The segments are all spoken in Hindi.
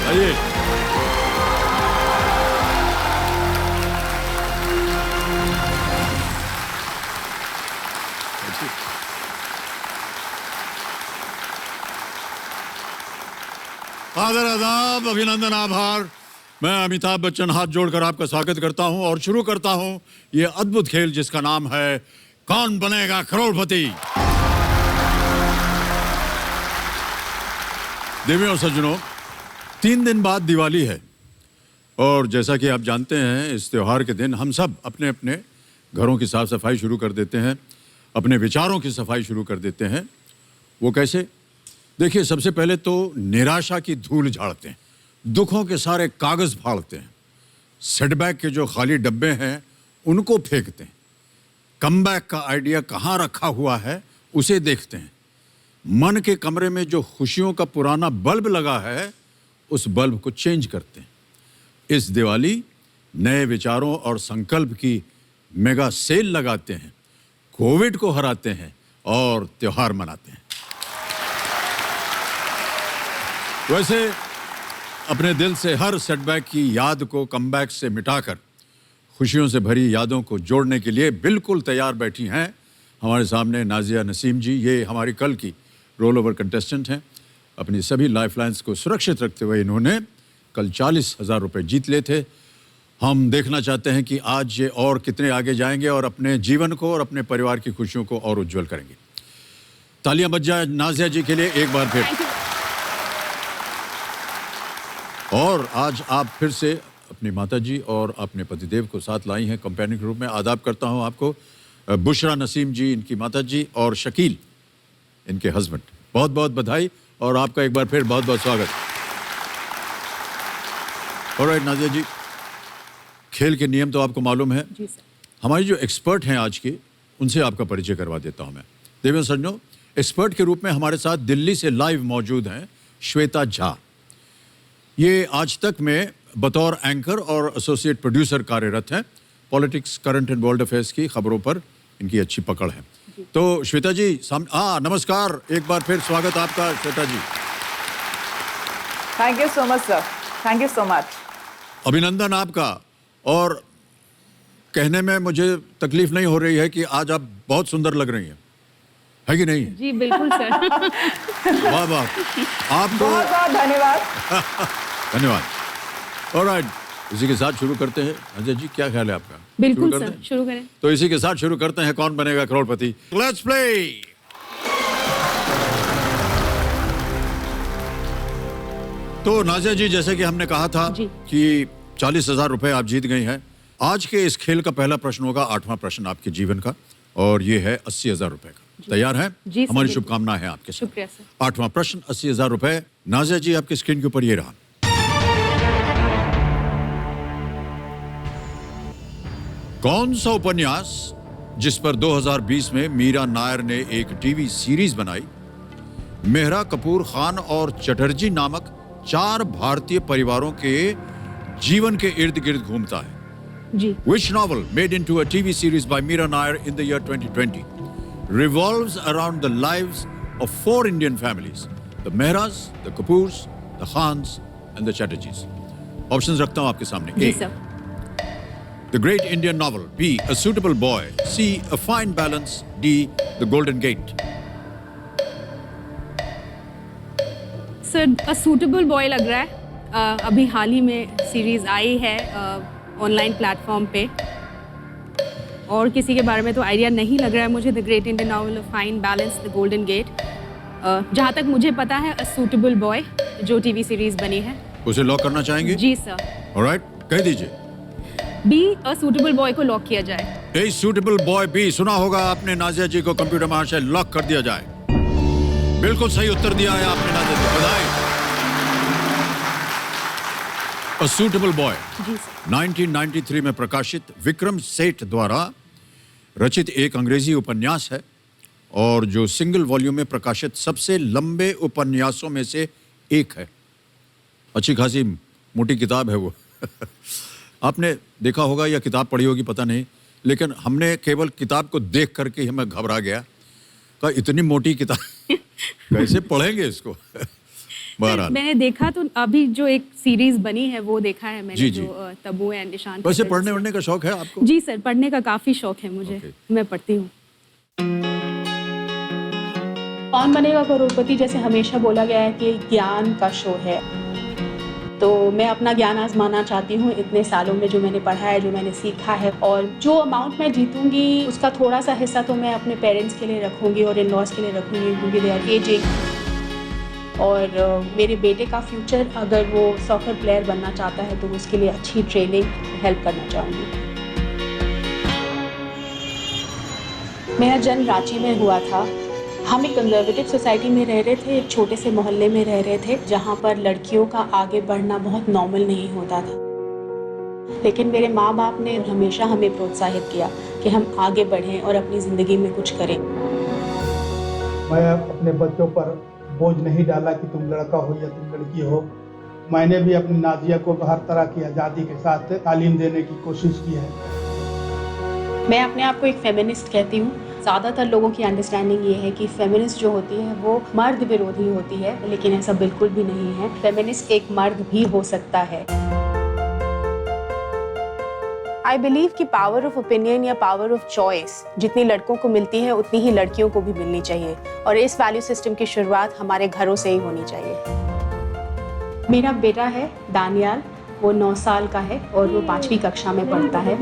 आइए। आदर आदाब, अभिनंदन, आभार। मैं अमिताभ बच्चन हाथ जोड़कर आपका स्वागत करता हूं और शुरू करता हूं ये अद्भुत खेल जिसका नाम है कौन बनेगा करोड़पति। देवियों और सज्जनों, 3 दिन बाद दिवाली है और जैसा कि आप जानते हैं इस त्योहार के दिन हम सब अपने अपने घरों की साफ सफाई शुरू कर देते हैं, अपने विचारों की सफाई शुरू कर देते हैं। वो कैसे? देखिए, सबसे पहले तो निराशा की धूल झाड़ते हैं, दुखों के सारे कागज फाड़ते हैं, सेटबैक के जो खाली डब्बे हैं उनको फेंकते हैं, कमबैक का आइडिया कहाँ रखा हुआ है उसे देखते हैं, मन के कमरे में जो खुशियों का पुराना बल्ब लगा है उस बल्ब को चेंज करते हैं। इस दिवाली नए विचारों और संकल्प की मेगा सेल लगाते हैं, कोविड को हराते हैं और त्योहार मनाते हैं। वैसे अपने दिल से हर सेटबैक की याद को कमबैक से मिटाकर खुशियों से भरी यादों को जोड़ने के लिए बिल्कुल तैयार बैठी हैं हमारे सामने नाजिया नसीम जी। ये हमारी कल की रोल ओवर कंटेस्टेंट हैं। अपनी सभी लाइफलाइंस को सुरक्षित रखते हुए इन्होंने कल 40,000 रुपये जीत लिए थे। हम देखना चाहते हैं कि आज ये और कितने आगे जाएंगे और अपने जीवन को और अपने परिवार की खुशियों को और उज्जवल करेंगे। तालियां बज जाए नाजिया जी के लिए एक बार फिर। और आज आप फिर से अपनी माताजी और अपने पतिदेव को साथ लाई हैं कंपेनियन के रूप में। आदाब करता हूं आपको। बुशरा नसीम जी इनकी माताजी और शकील इनके हस्बैंड, बहुत बहुत बधाई और आपका एक बार फिर बहुत बहुत स्वागत। ऑलराइट नाजिया जी, खेल के नियम तो आपको मालूम है। जी सर। हमारी जो एक्सपर्ट हैं आज के, उनसे आपका परिचय करवा देता हूं मैं। देवेंद्र सज्जनों, एक्सपर्ट के रूप में हमारे साथ दिल्ली से लाइव मौजूद हैं श्वेता झा। ये आज तक में बतौर एंकर और एसोसिएट प्रोड्यूसर कार्यरत हैं। Politics, current and world affairs की खबरों पर इनकी अच्छी पकड़ है। तो श्वेता जी नमस्कार, एक बार फिर स्वागत आपका Shweta ji. Thank you so much sir, thank you so much. अभिनंदन आपका। और कहने में मुझे तकलीफ नहीं हो रही है कि आज आप बहुत सुंदर लग रही हैं, है कि नहीं? जी बिल्कुल सर। वाह वाह, आपको बहुत बहुत धन्यवाद। धन्यवाद। ऑलराइट, इसी के साथ शुरू करते हैं। अजय जी, क्या ख्याल है आपका? बिल्कुल शुरू कर सर, दें? शुरू करें। तो इसी के साथ शुरू करते हैं कौन बनेगा करोड़पति। Let's play. तो नाजिया जी, जैसे कि हमने कहा था जी। कि 40,000 रुपए आप जीत गई हैं। आज के इस खेल का पहला प्रश्न होगा 8वां प्रश्न आपके जीवन का, और ये है 80,000 रुपए का। तैयार हैं? जी सर, हमारी बिल्कुल। शुभकामनाएं हैं आपके साथ। शुक्रिया सर। 8वां प्रश्न 80,000 रुपए। नाजिया जी, आपकी स्क्रीन के ऊपर ये रहा। कौन सा उपन्यास जिस पर 2020 में मीरा नायर ने एक टीवी सीरीज बनाई, मेहरा कपूर खान और चटर्जी नामक 4 भारतीय परिवारों के जीवन के इर्द गिर्द घूमता है? जी। Which novel made into a TV series by Meera Nair in the year 2020 revolves around the lives of 4 Indian families: the Mehras, the Kapoors, the Khans and the Chatterjees? Options रखता हूं आपके सामने। जी A, sir. The Great Indian Novel. B, A Suitable Boy. C, A Fine Balance. D, The Golden Gate. Sir, a suitable boy लग रहा है। अभी हाल ही में सीरीज आई है ऑनलाइन प्लेटफॉर्म पे, और किसी के बारे में तो आइडिया नहीं लग रहा है मुझे। The great Indian novel, fine balance, the golden gate. जहाँ तक मुझे पता है, अ सूटेबल बॉय जो टीवी सीरीज बनी है। उसे लॉक करना चाहेंगे? जी सर। ऑलराइट, कह दीजिए। बी, अ सूटेबल बॉय को लॉक किया जाए। ए सूटेबल बॉय बी, सुना होगा आपने नाजिया जी को। कंप्यूटर महाशय, लॉक कर दिया जाए। बिल्कुल सही उत्तर दिया है आपने नाजिया जी, बधाई। अ सूटेबल बॉय जी सर। 1993 में प्रकाशित विक्रम सेठ द्वारा रचित एक अंग्रेजी उपन्यास है और जो सिंगल वॉल्यूम में प्रकाशित सबसे लंबे उपन्यासों में से एक है। अच्छी खासी मोटी किताब है वो। आपने देखा होगा या किताब पढ़ी होगी पता नहीं, लेकिन हमने केवल किताब को देख करके ही मैं घबरा गया। कहा इतनी मोटी किताब कैसे पढ़ेंगे इसको। बहरहाल मैंने देखा तो अभी जो एक सीरीज बनी है वो देखा है मैंने, जी, जी। जो तब्बू एंड निशान। वैसे पढ़ने वढ़ने का शौक है आपको? जी सर, पढ़ने का काफ़ी शौक है मुझे। Okay. मैं पढ़ती हूँ। कौन बनेगा करोड़पति जैसे हमेशा बोला गया है कि ज्ञान का शो है, तो मैं अपना ज्ञान आजमाना चाहती हूँ इतने सालों में, जो मैंने पढ़ा है, जो मैंने सीखा है। और जो अमाउंट मैं जीतूंगी उसका थोड़ा सा हिस्सा तो मैं अपने पेरेंट्स के लिए रखूँगी और इन लॉज के लिए रखूँगी, क्योंकि दे आर एजिंग। और मेरे बेटे का फ्यूचर, अगर वो सॉकर प्लेयर बनना चाहता है तो उसके लिए अच्छी ट्रेनिंग हेल्प करना चाहूँगी। मेरा जन्म रांची में हुआ था। हम एक कंजर्वेटिव सोसाइटी में रह रहे थे, एक छोटे से मोहल्ले में रह रहे थे, जहाँ पर लड़कियों का आगे बढ़ना बहुत नॉर्मल नहीं होता था। लेकिन मेरे माँ बाप ने हमेशा हमें प्रोत्साहित किया कि हम आगे बढ़ें और अपनी ज़िंदगी में कुछ करें। मैं अपने बच्चों पर बोझ नहीं डाला कि तुम लड़का हो या तुम लड़की हो। मैंने भी अपनी नाजिया को हर तरह की आज़ादी के साथ तालीम देने की कोशिश की है। मैं अपने आप को एक फेमिनिस्ट कहती हूँ। ज़्यादातर लोगों की अंडरस्टैंडिंग ये है कि फेमिनिस्ट जो होती है वो मर्द विरोधी होती है, लेकिन ऐसा बिल्कुल भी नहीं है। फेमिनिस्ट एक मर्द भी हो सकता है। आई बिलीव कि पावर ऑफ ओपिनियन या पावर ऑफ चॉइस जितनी लड़कों को मिलती है उतनी ही लड़कियों को भी मिलनी चाहिए, और इस वैल्यू सिस्टम की शुरुआत हमारे घरों से ही होनी चाहिए। मेरा बेटा है दानियाल, वो 9 साल का है और वो 5वीं कक्षा में पढ़ता है।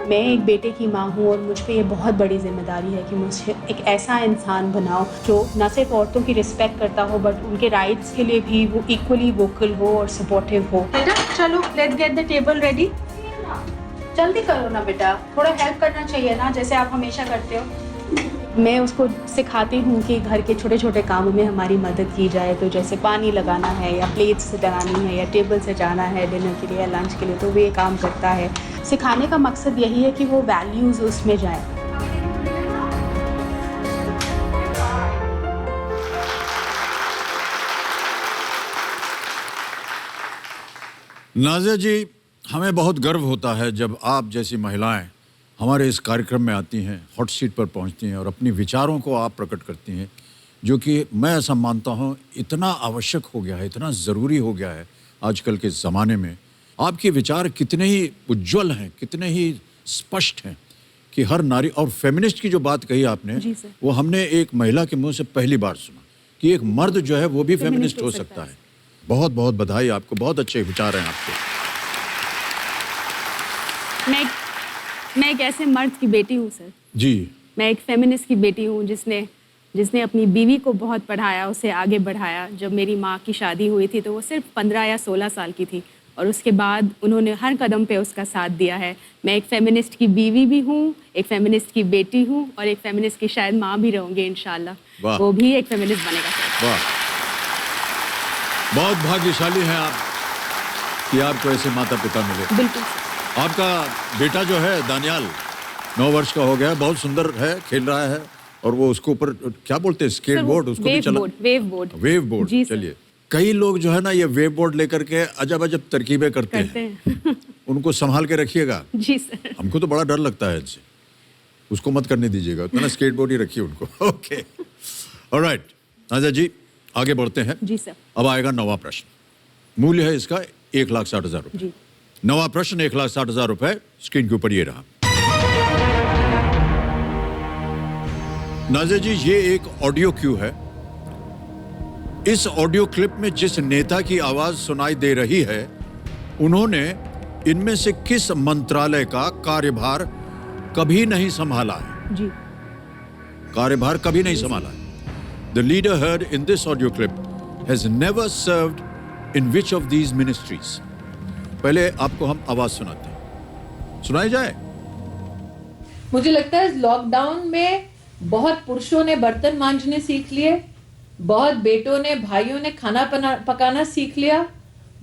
मैं एक बेटे की माँ हूँ और मुझ पे ये बहुत बड़ी जिम्मेदारी है कि मुझे एक ऐसा इंसान बनाओ जो न सिर्फ औरतों की रिस्पेक्ट करता हो, बट उनके राइट्स के लिए भी वो इक्वली वोकल हो और सपोर्टिव हो। बेटा चलो, let's get the table ready. जल्दी करो ना बेटा, थोड़ा हेल्प करना चाहिए ना, जैसे आप हमेशा करते हो। मैं उसको सिखाती हूँ कि घर के छोटे छोटे कामों में हमारी मदद की जाए, तो जैसे पानी लगाना है या प्लेट्स सजानी है या टेबल सजाना है डिनर के लिए या लंच के लिए, तो वो ये काम करता है। सिखाने का मकसद यही है कि वो वैल्यूज़ उसमें जाए। नाज़िया जी, हमें बहुत गर्व होता है जब आप जैसी महिलाएं हमारे इस कार्यक्रम में आती हैं, हॉट सीट पर पहुंचती हैं और अपनी विचारों को आप प्रकट करती हैं, जो कि मैं ऐसा मानता हूं इतना आवश्यक हो गया है, इतना ज़रूरी हो गया है आजकल के ज़माने में। आपके विचार कितने ही उज्ज्वल हैं, कितने ही स्पष्ट हैं कि हर नारी, और फेमिनिस्ट की जो बात कही आपने, जी सर। वो हमने एक महिला के मुंह से पहली बार सुना कि एक मर्द जो है वो भी फेमिनिस्ट हो सकता है। बहुत बहुत बधाई आपको, बहुत अच्छे विचार हैं आपके। मैं एक ऐसे मर्द की बेटी हूँ सर। जी। मैं एक फेमिनिस्ट की बेटी हूँ जिसने अपनी बीवी को बहुत पढ़ाया, उसे आगे बढ़ाया। जब मेरी माँ की शादी हुई थी तो वो सिर्फ 15 या 16 साल की थी, और उसके बाद उन्होंने हर कदम पे उसका साथ दिया है। मैं एक फेमिनिस्ट की बीवी भी हूँ, एक फेमिनिस्ट की बेटी हूँ, और एक फेमिनिस्ट की शायद माँ भी रहूँगी इंशाल्लाह। वाह। वो भी एक फेमिनिस्ट बनेगा सर। वाह, बहुत भाग्यशाली हैं आप कि आपको ऐसे माता पिता मिले। बिल्कुल सर। आपका बेटा जो है दानियाल 9 वर्ष का हो गया, बहुत सुंदर है, खेल रहा है, और वो उसको ऊपर क्या बोलते हैं, स्केट बोर्ड, उसको भी चला, वेव बोर्ड। चलिए, कई लोग जो है ना ये वेव बोर्ड लेकर के अजब अजब तरकीबें करते हैं। उनको संभाल के रखिएगा। जी सर। हमको तो बड़ा डर लगता है इनसे, उसको मत करने दीजिएगा, उतना स्केट बोर्ड ही रखिए उनको। ओके, ऑलराइट नाज़िया जी, आगे बढ़ते हैं। जी सर। अब आएगा 9वां प्रश्न। मूल्य है इसका 1,60,000 रुपये। जी। 9वां प्रश्न 1,60,000 रुपये, स्क्रीन के ऊपर ये रहा। नाज़िया जी, ये एक ऑडियो क्यू है। इस ऑडियो क्लिप में जिस नेता की आवाज सुनाई दे रही है, उन्होंने इनमें से किस मंत्रालय का कार्यभार कभी नहीं संभाला है? जी। कार्यभार कभी नहीं संभाला है। The leader heard in this audio clip has never served in which of these ministries? पहले आपको हम आवाज सुनाते हैं, सुनाई जाए। मुझे लगता है लॉकडाउन में बहुत पुरुषों ने बर्तन मांजने सीख लिए, बहुत बेटों ने, भाइयों ने खाना पकाना सीख लिया,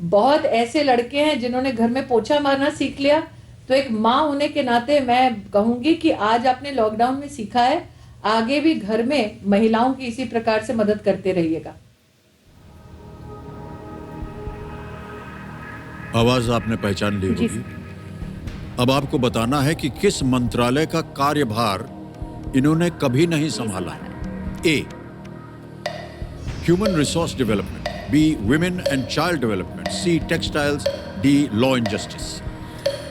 बहुत ऐसे लड़के हैं जिन्होंने घर में पोछा मारना सीख लिया। तो एक माँ होने के नाते मैं कहूंगी कि आज आपने लॉकडाउन में सीखा है, आगे भी घर में महिलाओं की इसी प्रकार से मदद करते रहिएगा। आवाज आपने पहचान ली होगी। अब आपको बताना है कि किस मंत्रालय का कार्यभार इन्होंने कभी नहीं संभाला है। ए, Human Resource Development. B. Women and Child Development. C. Textiles. D. Law and Justice.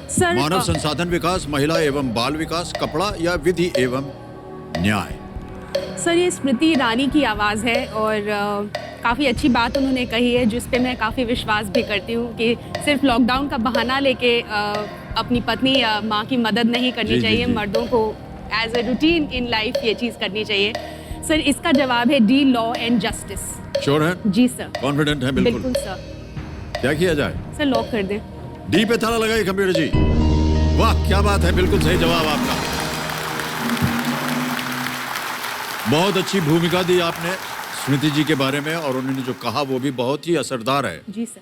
Sir मानव संसाधन विकास, महिला एवं बाल विकास, कपड़ा या विधि एवं न्याय। सर ये स्मृति ईरानी की आवाज़ है और काफ़ी अच्छी बात उन्होंने कही है जिस पे मैं काफ़ी विश्वास भी करती हूँ कि सिर्फ लॉकडाउन का बहाना लेके अपनी पत्नी या माँ की मदद नहीं करनी जी, चाहिए। जी। मर्दों को as a routine in life ये चीज़ करनी चाहिए। सर इसका जवाब है D, law and justice. Sure है? जी सर। कॉन्फिडेंट है? बिल्कुल। बिल्कुल सर। क्या किया जाए? सर लॉक कर दें। डी पे ताला लगाइए कंप्यूटर जी। वाह क्या बात है, बिल्कुल सही जवाब आपका। बहुत अच्छी भूमिका दी आपने स्मृति जी के बारे में और उन्होंने जो कहा वो भी बहुत ही असरदार है। जी सर।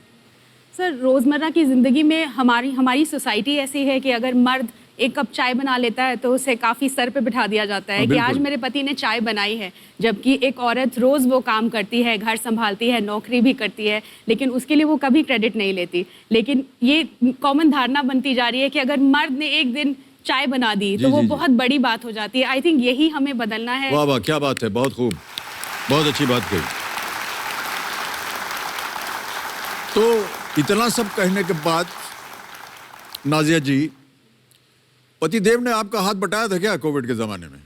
सर रोज़मर्रा की ज़िंदगी में हमारी सोसाइटी ऐसी है कि अगर मर्द एक कप चाय बना लेता है तो उसे काफ़ी सर पे बिठा दिया जाता है कि बिल्कुल। आज मेरे पति ने चाय बनाई है, जबकि एक औरत रोज़ वो काम करती है, घर संभालती है, नौकरी भी करती है, लेकिन उसके लिए वो कभी क्रेडिट नहीं लेती। लेकिन ये कॉमन धारणा बनती जा रही है कि अगर मर्द ने एक दिन चाय बना दी जी, तो वो जी, जी। बहुत बड़ी बात हो जाती है। आई थिंक यही हमें बदलना है। वाह वाह क्या बात है, बहुत खूब, बहुत अच्छी बात कही। तो इतना सब कहने के बाद नाजिया जी, पतिदेव ने आपका हाथ बटाया था क्या कोविड के जमाने में?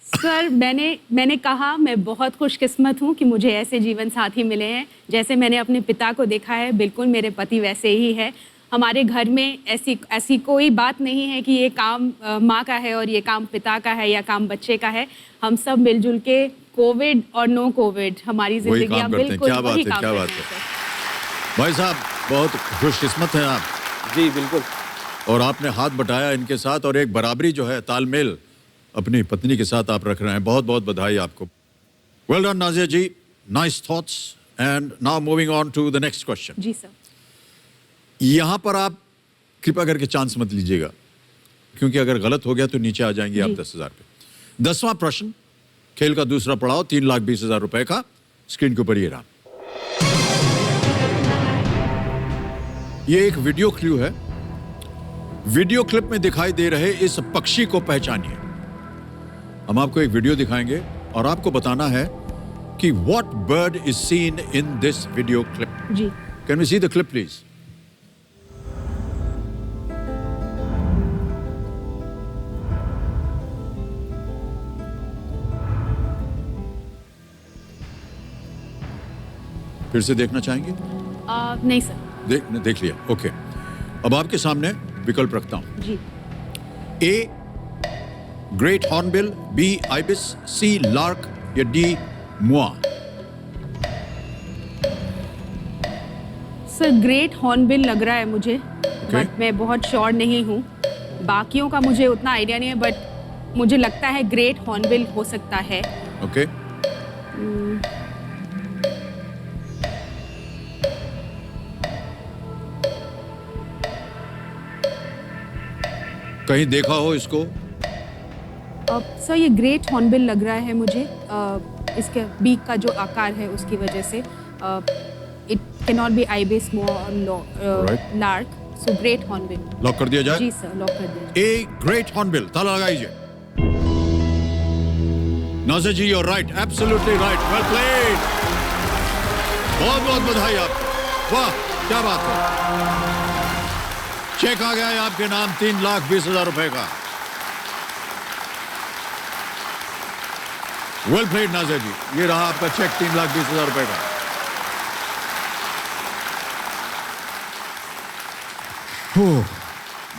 सर मैंने कहा मैं बहुत खुशकिस्मत हूँ कि मुझे ऐसे जीवन साथी मिले हैं। जैसे मैंने अपने पिता को देखा है, बिल्कुल मेरे पति वैसे ही है। हमारे घर में ऐसी कोई बात नहीं है कि ये काम माँ का है और ये काम पिता का है या काम बच्चे का है। हम सब मिलजुल के कोविड और नो कोविड हमारी वही जिंदगी काम करते हैं। बिल्कुल क्या बात वही है, काम क्या करते बात हैं है। सर। भाई साहब बहुत खुशकिस्मत हैं आप, जी बिल्कुल। और आपने हाथ बटाया इनके साथ और एक बराबरी जो है, तालमेल अपनी पत्नी के साथ आप रख रहे हैं। बहुत बहुत बधाई आपको। Well done Nazia ji, nice thoughts. And now moving on to the next question. जी सर। यहाँ पर आप कृपया करके चांस मत लीजिएगा, क्योंकि अगर गलत हो गया तो नीचे आ जाएंगे आप जी। 10,000 पे। 10वां प्रश्न, खेल का दूसरा पड़ाव, 3,20,000 रुपए का। स्क्रीन के ऊपर ये रहा। ये एक वीडियो क्लू है। वीडियो क्लिप में दिखाई दे रहे इस पक्षी को पहचानिए। हम आपको एक वीडियो दिखाएंगे और आपको बताना है कि what bird is seen in this video clip. जी can we see the clip please? फिर से देखना चाहेंगे? नहीं सर। देख लिया, ओके। अब आपके सामने विकल्प रखता हूं। जी A great hornbill, B ibis, C lark या D moa. Sir great hornbill लग रहा है मुझे, बट मैं बहुत श्योर नहीं हूँ। बाकियों का मुझे उतना आइडिया नहीं है, बट मुझे लगता है ग्रेट हॉर्नबिल हो सकता है। ओके कहीं देखा हो इसको? सर ये ग्रेट हॉर्नबिल लग रहा है मुझे। इसके बीक का जो आकार है उसकी वजह से it can not be ibis, Right. Lark, so great hornbill. Lock कर दिया जाए? जी सर लॉक कर दीजिए। ए ग्रेट हॉर्नबिल, ताला लगाइए। नाज़िर जी, you're right, absolutely right, well played। बहुत बहुत बधाई आपको, वाह क्या बात है। चेक आ गया है आपके नाम 3,20,000 रुपए का। वेल प्लेड नाज़िर जी, ये रहा आपका चेक 3,20,000 रुपए का।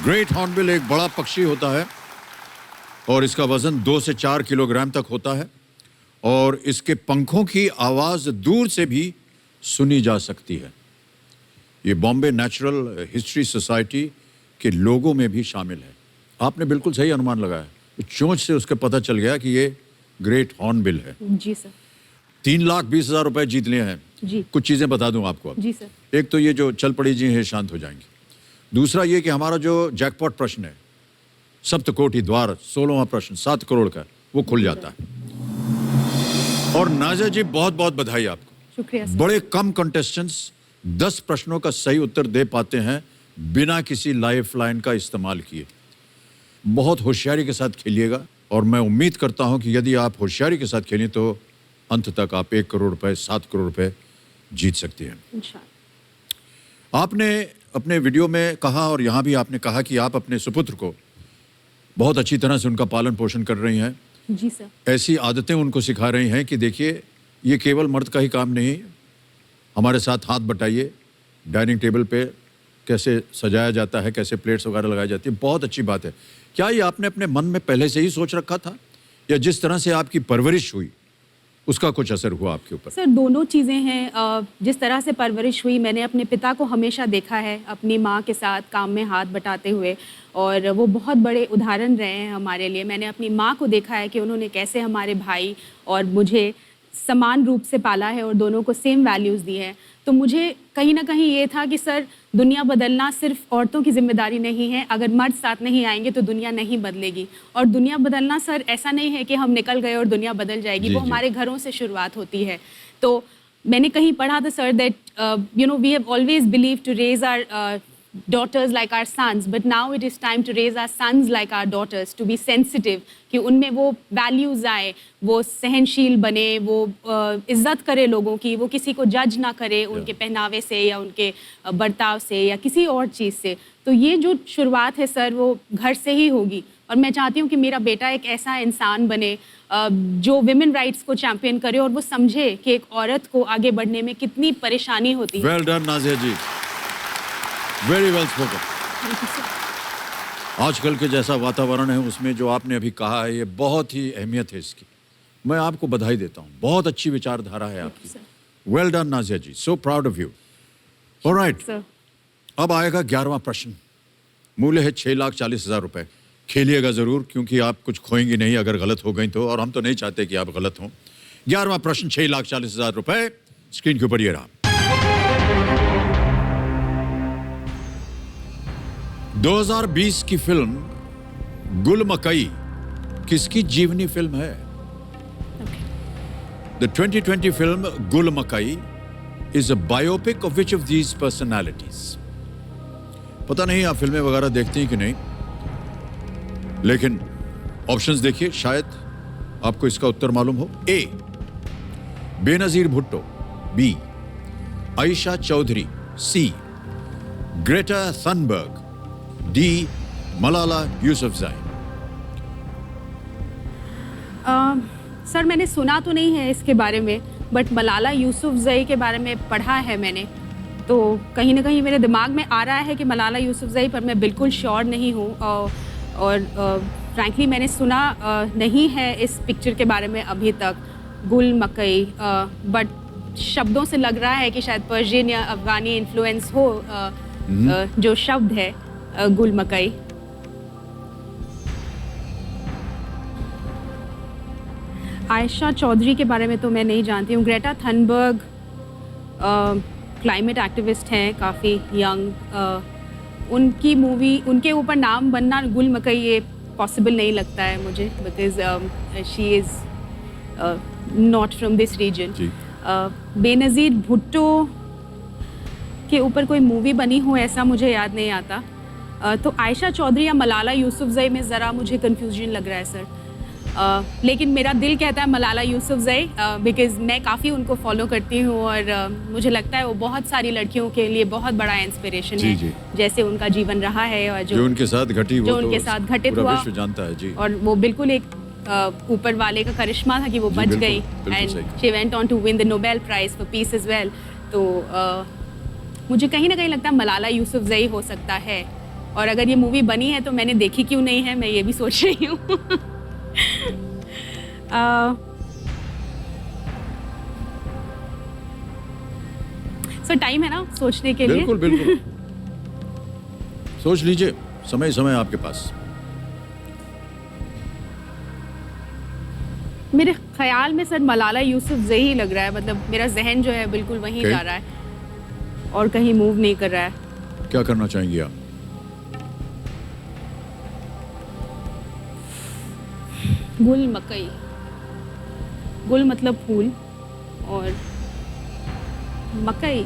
ग्रेट हॉर्नबिल एक बड़ा पक्षी होता है और इसका वजन 2 से 4 किलोग्राम तक होता है और इसके पंखों की आवाज दूर से भी सुनी जा सकती है। ये बॉम्बे नेचुरल हिस्ट्री सोसाइटी के लोगों में भी शामिल है। आपने बिल्कुल सही अनुमान लगाया, चोंच से उसके पता चल गया कि ये ग्रेट हॉर्नबिल है। जी सर। 3,20,000 रुपए जीत लिए हैं। जी कुछ चीजें बता दूं आपको अब। जी सर। एक तो ये जो चल पड़ी जी है शांत हो जाएंगी। दूसरा ये कि हमारा जो जैकपॉट प्रश्न है, सप्तकोटि द्वार 16वां प्रश्न 7 करोड़ का, वो खुल जाता है। और नाज़िया जी बहुत बहुत बधाई आपको। शुक्रिया सर। बड़े कम कंटेस्टेंट्स 10 प्रश्नों का सही उत्तर दे पाते हैं बिना किसी लाइफ लाइन का इस्तेमाल किए। बहुत होशियारी के साथ खेलिएगा और मैं उम्मीद करता हूं कि यदि आप होशियारी के साथ खेलें तो अंत तक आप 1 करोड़ रुपए, 7 करोड़ रुपए जीत सकती हैं। इंशाल्लाह। आपने अपने वीडियो में कहा और यहाँ भी आपने कहा कि आप अपने सुपुत्र को बहुत अच्छी तरह से उनका पालन पोषण कर रही हैं। जी सर। ऐसी आदतें उनको सिखा रही हैं कि देखिए, ये केवल मर्द का ही काम नहीं, हमारे साथ हाथ बटाइए, डाइनिंग टेबल पे कैसे सजाया जाता है, कैसे प्लेट्स वगैरह लगाई जाती है, बहुत अच्छी बात है। क्या ये आपने अपने मन में पहले से ही सोच रखा था, या जिस तरह से आपकी परवरिश हुई उसका कुछ असर हुआ आपके ऊपर? सर दोनों चीज़ें हैं। जिस तरह से परवरिश हुई, मैंने अपने पिता को हमेशा देखा है अपनी माँ के साथ काम में हाथ बटाते हुए, और वो बहुत बड़े उदाहरण रहे हैं हमारे लिए। मैंने अपनी माँ को देखा है कि उन्होंने कैसे हमारे भाई और मुझे समान रूप से पाला है और दोनों को सेम वैल्यूज़ दी हैं। तो मुझे कहीं ना कहीं ये था कि सर, दुनिया बदलना सिर्फ औरतों की जिम्मेदारी नहीं है। अगर मर्द साथ नहीं आएंगे तो दुनिया नहीं बदलेगी। और दुनिया बदलना सर ऐसा नहीं है कि हम निकल गए और दुनिया बदल जाएगी, वो हमारे घरों से शुरुआत होती है। तो मैंने कहीं पढ़ा था sir that we have always believe to raise our daughters like our sons, but now it is time to raise our sons like our daughters, to be sensitive, कि उनमें वो values आए, वो सहनशील बने, वो इज्जत करे लोगों की, वो किसी को जज ना करे उनके पहनावे से या उनके बर्ताव से या किसी और चीज़ से। तो ये जो शुरुआत है सर, वो घर से ही होगी। और मैं चाहती हूँ कि मेरा बेटा एक ऐसा इंसान बने जो विमेन राइट्स को चैंपियन करे और वो समझे कि एक औरत को आगे बढ़ने में कितनी परेशानी होती है। वेल डन नाज़िया जी, वेरी वेल स्पोकन। आजकल के जैसा वातावरण है उसमें जो आपने अभी कहा है, ये बहुत ही अहमियत है इसकी। मैं आपको बधाई देता हूँ, बहुत अच्छी विचारधारा है आपकी। Well done Nazia ji, so proud of you. Alright, sir अब आएगा 11वां प्रश्न। मूल्य है 6,40,000 रुपए। खेलिएगा जरूर, क्योंकि आप कुछ खोएंगी नहीं अगर गलत हो गई तो, और हम तो नहीं चाहते कि आप गलत हों। 11वां प्रश्न, 6,40,000 रुपए। स्क्रीन के ऊपर ये रहा। 2020 की फिल्म गुल मकई किसकी जीवनी फिल्म है? द 2020 फिल्म गुल मकई is a biopic of which of these personalities? पता नहीं आप फिल्में वगैरह देखती हैं कि नहीं, लेकिन ऑप्शंस देखिए, शायद आपको इसका उत्तर मालूम हो। A, Benazir Bhutto. B, Ayesha Chaudhary. C, Greta Thunberg. D, Malala Yousafzai. Sir मैंने सुना तो नहीं है इसके बारे में, बट मलाला यूसुफजई के बारे में पढ़ा है मैंने, तो कहीं ना कहीं मेरे दिमाग में आ रहा है कि मलाला यूसुफजई, पर मैं बिल्कुल श्योर नहीं हूँ। और फ्रैंकली मैंने सुना नहीं है इस पिक्चर के बारे में अभी तक, गुल मकई, बट शब्दों से लग रहा है कि शायद पर्शियन या अफगानी इन्फ्लुएंस हो जो शब्द है गुल मकई। आयशा चौधरी के बारे में तो मैं नहीं जानती हूँ। ग्रेटा थनबर्ग क्लाइमेट एक्टिविस्ट हैं, काफ़ी यंग। उनकी मूवी, उनके ऊपर नाम बनना गुल मकई, ये पॉसिबल नहीं लगता है मुझे, because she is not from this region. Benazir Bhutto के ऊपर कोई मूवी बनी हो ऐसा मुझे याद नहीं आता। तो आयशा चौधरी या मलाला यूसुफजई में ज़रा मुझे कन्फ्यूजन लग रहा है सर। लेकिन मेरा दिल कहता है मलाला यूसुफजई, बिकॉज़ मैं काफ़ी उनको फॉलो करती हूँ और मुझे लगता है वो बहुत सारी लड़कियों के लिए बहुत बड़ा इंस्पिरेशन है। जी। जैसे उनका जीवन रहा है और जो उनके साथ घटी, जो उनके साथ घटित पूरा हुआ, विश्व जानता है जी। और वो बिल्कुल एक ऊपर वाले का करिश्मा था कि वो बच गई, and she went on to win the Nobel prize for peace as well. तो मुझे कहीं ना कहीं लगता है मलाला यूसुफजई हो सकता है, और अगर ये मूवी बनी है तो मैंने देखी क्यों नहीं है, मैं ये भी सोच रही हूँ। सो टाइम है ना सोचने के लिए? बिल्कुल बिल्कुल। सोच लीजिए, समय आपके पास। मेरे ख्याल में सर मलाला यूसुफजई ही लग रहा है, मतलब मेरा जहन जो है बिल्कुल वहीं जा रहा है और कहीं मूव नहीं कर रहा है। क्या करना चाहेंगी आप? गुल मकई, गुल मतलब फूल और मकई।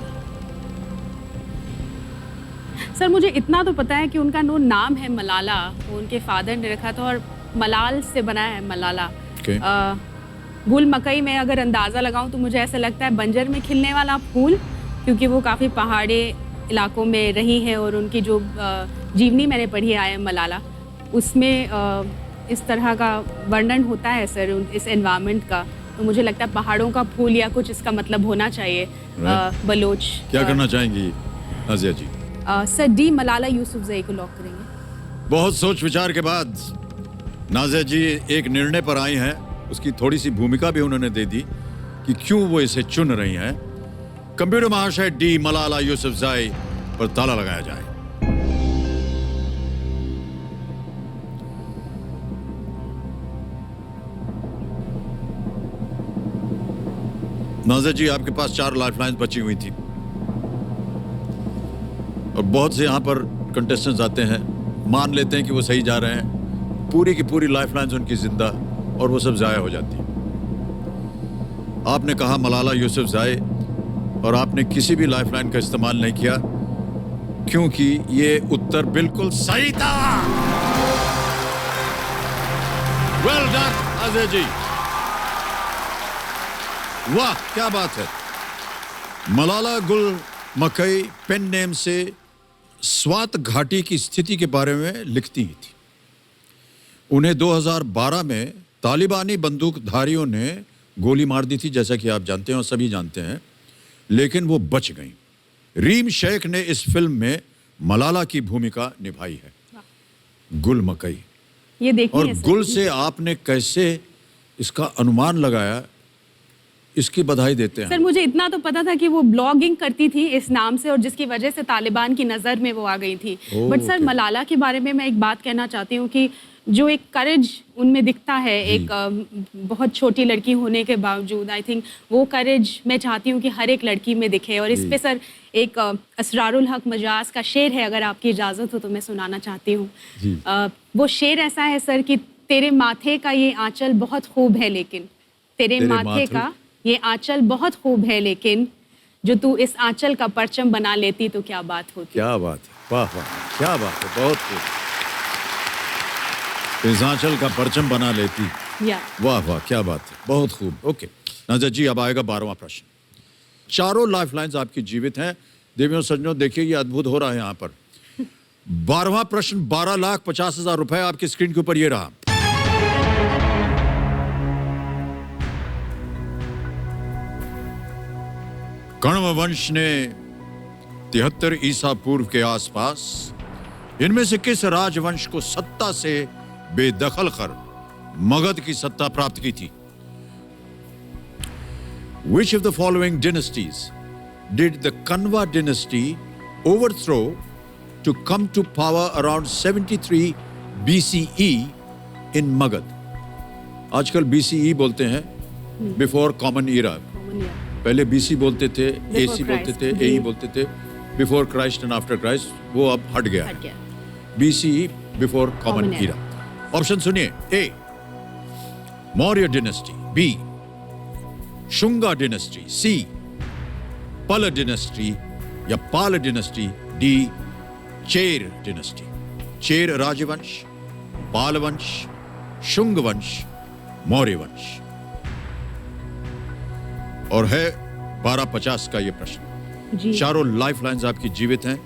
सर मुझे इतना तो पता है कि उनका नाम है मलाला, वो उनके फादर ने रखा था और मलाल से बना है मलाला। गुल मकई में अगर अंदाज़ा लगाऊं तो मुझे ऐसा लगता है बंजर में खिलने वाला फूल, क्योंकि वो काफ़ी पहाड़ी इलाकों में रही हैं और उनकी जो जीवनी मैंने पढ़ी है आई एम मलाला, उसमें इस तरह का वर्णन होता है सर इस एनवायरनमेंट का। तो मुझे लगता है पहाड़ों का फूल या कुछ इसका मतलब होना चाहिए। बलोच। क्या करना चाहेंगी नाजिया जी? सर डी मलाला यूसुफजई को लॉक करेंगे। बहुत सोच विचार के बाद नाजिया जी एक निर्णय पर आई हैं। उसकी थोड़ी सी भूमिका भी उन्होंने दे दी कि क्यों वो इसे चुन रही हैं। कंप्यूटर महाशय डी मलाला यूसुफजई पर ताला लगाया जाए। नाजिया जी, आपके पास 4 लाइफलाइंस बची हुई थी और बहुत से यहाँ पर कंटेस्टेंट्स आते हैं, मान लेते हैं कि वो सही जा रहे हैं, पूरी की पूरी लाइफलाइंस उनकी जिंदा और वो सब जाया हो जाती है। आपने कहा मलाला यूसुफजई और आपने किसी भी लाइफलाइन का इस्तेमाल नहीं किया क्योंकि ये उत्तर बिल्कुल सही था। वेल डन नाजिया जी, वाह क्या बात है। मलाला गुल मकई पेन नेम से स्वात घाटी की स्थिति के बारे में लिखती ही थी। उन्हें 2012 में तालिबानी बंदूकधारियों ने गोली मार दी थी, जैसा कि आप जानते हैं और सभी जानते हैं, लेकिन वो बच गईं। रीम शेख ने इस फिल्म में मलाला की भूमिका निभाई है। गुल मकई, ये देखिए और गुल से आपने कैसे इसका अनुमान लगाया, इसकी बधाई देते हैं। सर मुझे इतना तो पता था कि वो ब्लॉगिंग करती थी इस नाम से और जिसकी वजह से तालिबान की नज़र में वो आ गई थी। बट सर मलाला के बारे में मैं एक बात कहना चाहती हूँ कि जो एक करेज उनमें दिखता है, एक बहुत छोटी लड़की होने के बावजूद, आई थिंक वो करेज मैं चाहती हूँ कि हर एक लड़की में दिखे। और इस पे सर एक असरारुल हक मजाज का शेर है, अगर आपकी इजाज़त हो तो मैं सुनाना चाहती हूँ। वो शेर ऐसा है सर कि तेरे माथे का ये आंचल बहुत खूब है, लेकिन तेरे माथे का ये आंचल बहुत खूब है, लेकिन जो तू इस आंचल का परचम बना लेती तो क्या बात होती। क्या बात है, वाह वाह क्या बात है, बहुत खूब। इस आंचल का परचम बना लेती, वाह वाह क्या बात है, बहुत खूब। ओके नाजिया जी, अब आएगा 12वां प्रश्न। चारों लाइफलाइंस आपकी जीवित हैं। देवियों सज्जनों, देखिए ये अद्भुत हो रहा है यहाँ पर। 12वां प्रश्न 12,50,000 रुपए आपकी स्क्रीन के ऊपर ये रहा। कण्व वंश ने 73 ईसा पूर्व के आसपास इनमें से किस राजवंश को सत्ता से बेदखल कर मगध की सत्ता प्राप्त की थी? Which of the following dynasties did the Kanva dynasty overthrow to come to power around 73 BCE in Magad? आजकल BCE बोलते हैं, बिफोर कॉमन ईरा। पहले BC बोलते थे, AC बोलते थे, AE बोलते थे, before Christ and after Christ, वो अब हट गया है। BCE before common era. Option सुनिए। A Maurya dynasty, B Shunga dynasty, C Pal dynasty या Pala dynasty, D Chera dynasty. Chera राजवंश, पाल वंश, शुंग वंश, मौर्य वंश। और है 12,50 का ये प्रश्न। चारों लाइफलाइंस आपकी जीवित हैं।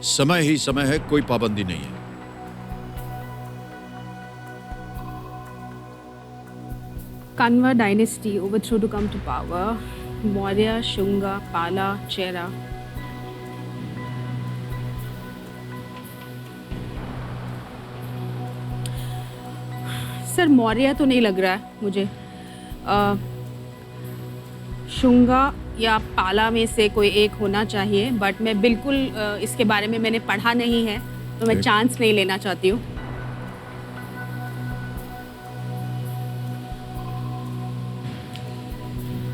समय ही समय है, कोई पाबंदी नहीं है। Kanva dynasty overthrew to come to power. Maurya, Shunga, Pala, Chera. Sir Maurya तो नहीं लग रहा है मुझे। शुंगा या पाला में से कोई एक होना चाहिए, बट मैं बिल्कुल इसके बारे में मैंने पढ़ा नहीं है, तो मैं चांस नहीं लेना चाहती हूँ।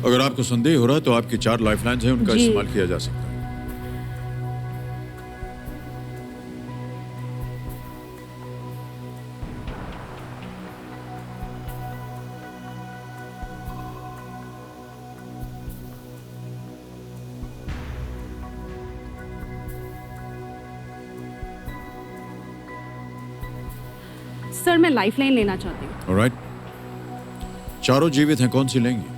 अगर आपको संदेह हो रहा है तो आपकी 4 लाइफलाइंस हैं, उनका इस्तेमाल किया जा सकता है। सर मैं लाइफलाइन लेना चाहती हूँ। ऑलराइट, चारों जीवित हैं, कौन सी लेंगी?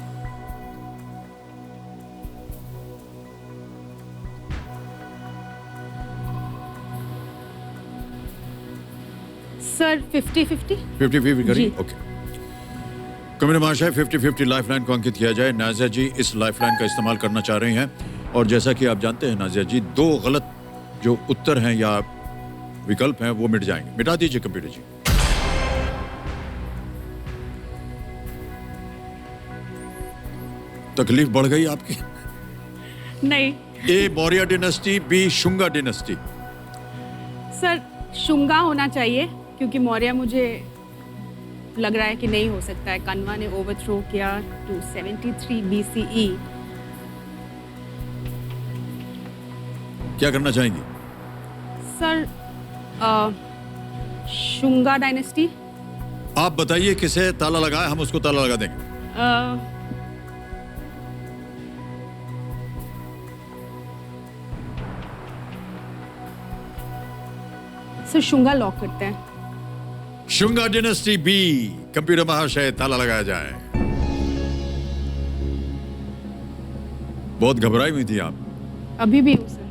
सर 50-50। 50-50 करें? जी। ओके। कमिश्नर महाशय, 50-50 लाइफलाइन को अंकित किया जाए। नाजिया जी इस लाइफलाइन का इस्तेमाल करना चाह रही हैं और जैसा कि आप जानते हैं नाजिया जी, 2 गलत जो उत्तर हैं या विकल्प हैं वो मिट जाएंगे। मिटा दीजिए कंप्यूटर जी। तकलीफ बढ़ गई आपकी? नहीं A Maurya dynasty, B Shunga dynasty. Sir, Shunga होना चाहिए क्योंकि मौर्य मुझे लग रहा है कि नहीं हो सकता है। कन्वा ने ओवरथ्रो किया 273 BCE। क्या करना चाहेंगी? Sir Shunga dynasty. आप बताइए किसे ताला लगाए, हम उसको ताला लगा देंगे। सर शुंगा लॉक करते हैं। Shunga dynasty B. कंप्यूटर महाशय ताला लगाया जाए। बहुत घबराई हुई थी आप। अभी भी हूँ सर।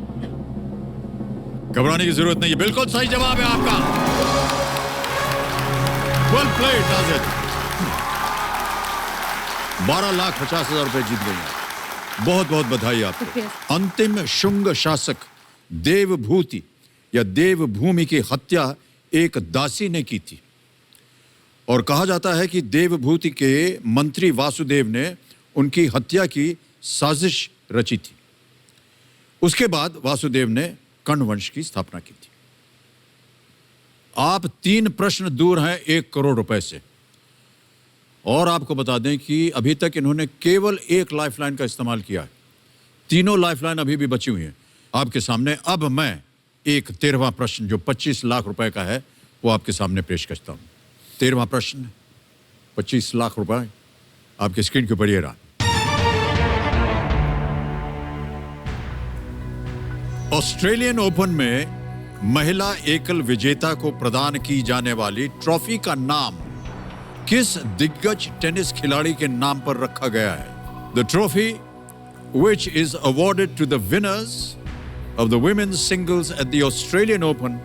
घबराने की जरूरत नहीं है, बिल्कुल सही जवाब है आपका। Well played Nazia. 12,50,000 रुपए जीत गई हैं। बहुत बहुत बधाई आपको। शुक्रिया। अंतिम शुंग शासक देवभूति या देवभूमि की हत्या एक दासी ने की थी और कहा जाता है कि देवभूति के मंत्री वासुदेव ने उनकी हत्या की साजिश रची थी। उसके बाद वासुदेव ने कर्ण वंश की स्थापना की थी। आप 3 प्रश्न दूर हैं 1 करोड़ रुपए से। और आपको बता दें कि अभी तक इन्होंने केवल 1 लाइफलाइन का इस्तेमाल किया है। तीनों लाइफलाइन अभी भी बची हुई हैं आपके सामने। अब मैं एक 13वां प्रश्न जो 25 लाख रुपए का है वो आपके सामने पेश करता हूं। 13वां प्रश्न, 25 लाख रुपए आपकी स्क्रीन के ऊपर ये रहा। ऑस्ट्रेलियन ओपन में महिला एकल विजेता को प्रदान की जाने वाली ट्रॉफी का नाम किस दिग्गज टेनिस खिलाड़ी के नाम पर रखा गया है? The trophy which is awarded to the winners of the women's singles at the Australian Open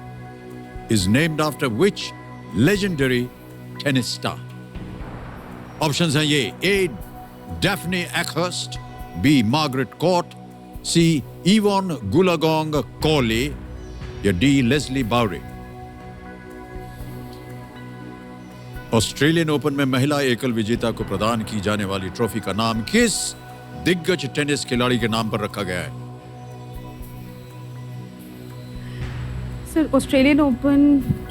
is named after which legendary tennis star? Options हैं ये: A. Daphne Akhurst, B. Margaret Court, C. Yvonne Goolagong Cawley या D. Leslie Bowrey। Australian open में महिला एकल विजेता को प्रदान की जाने वाली ट्रॉफी का नाम किस दिग्गज टेनिस खिलाड़ी के नाम पर रखा गया है? सर ऑस्ट्रेलियन ओपन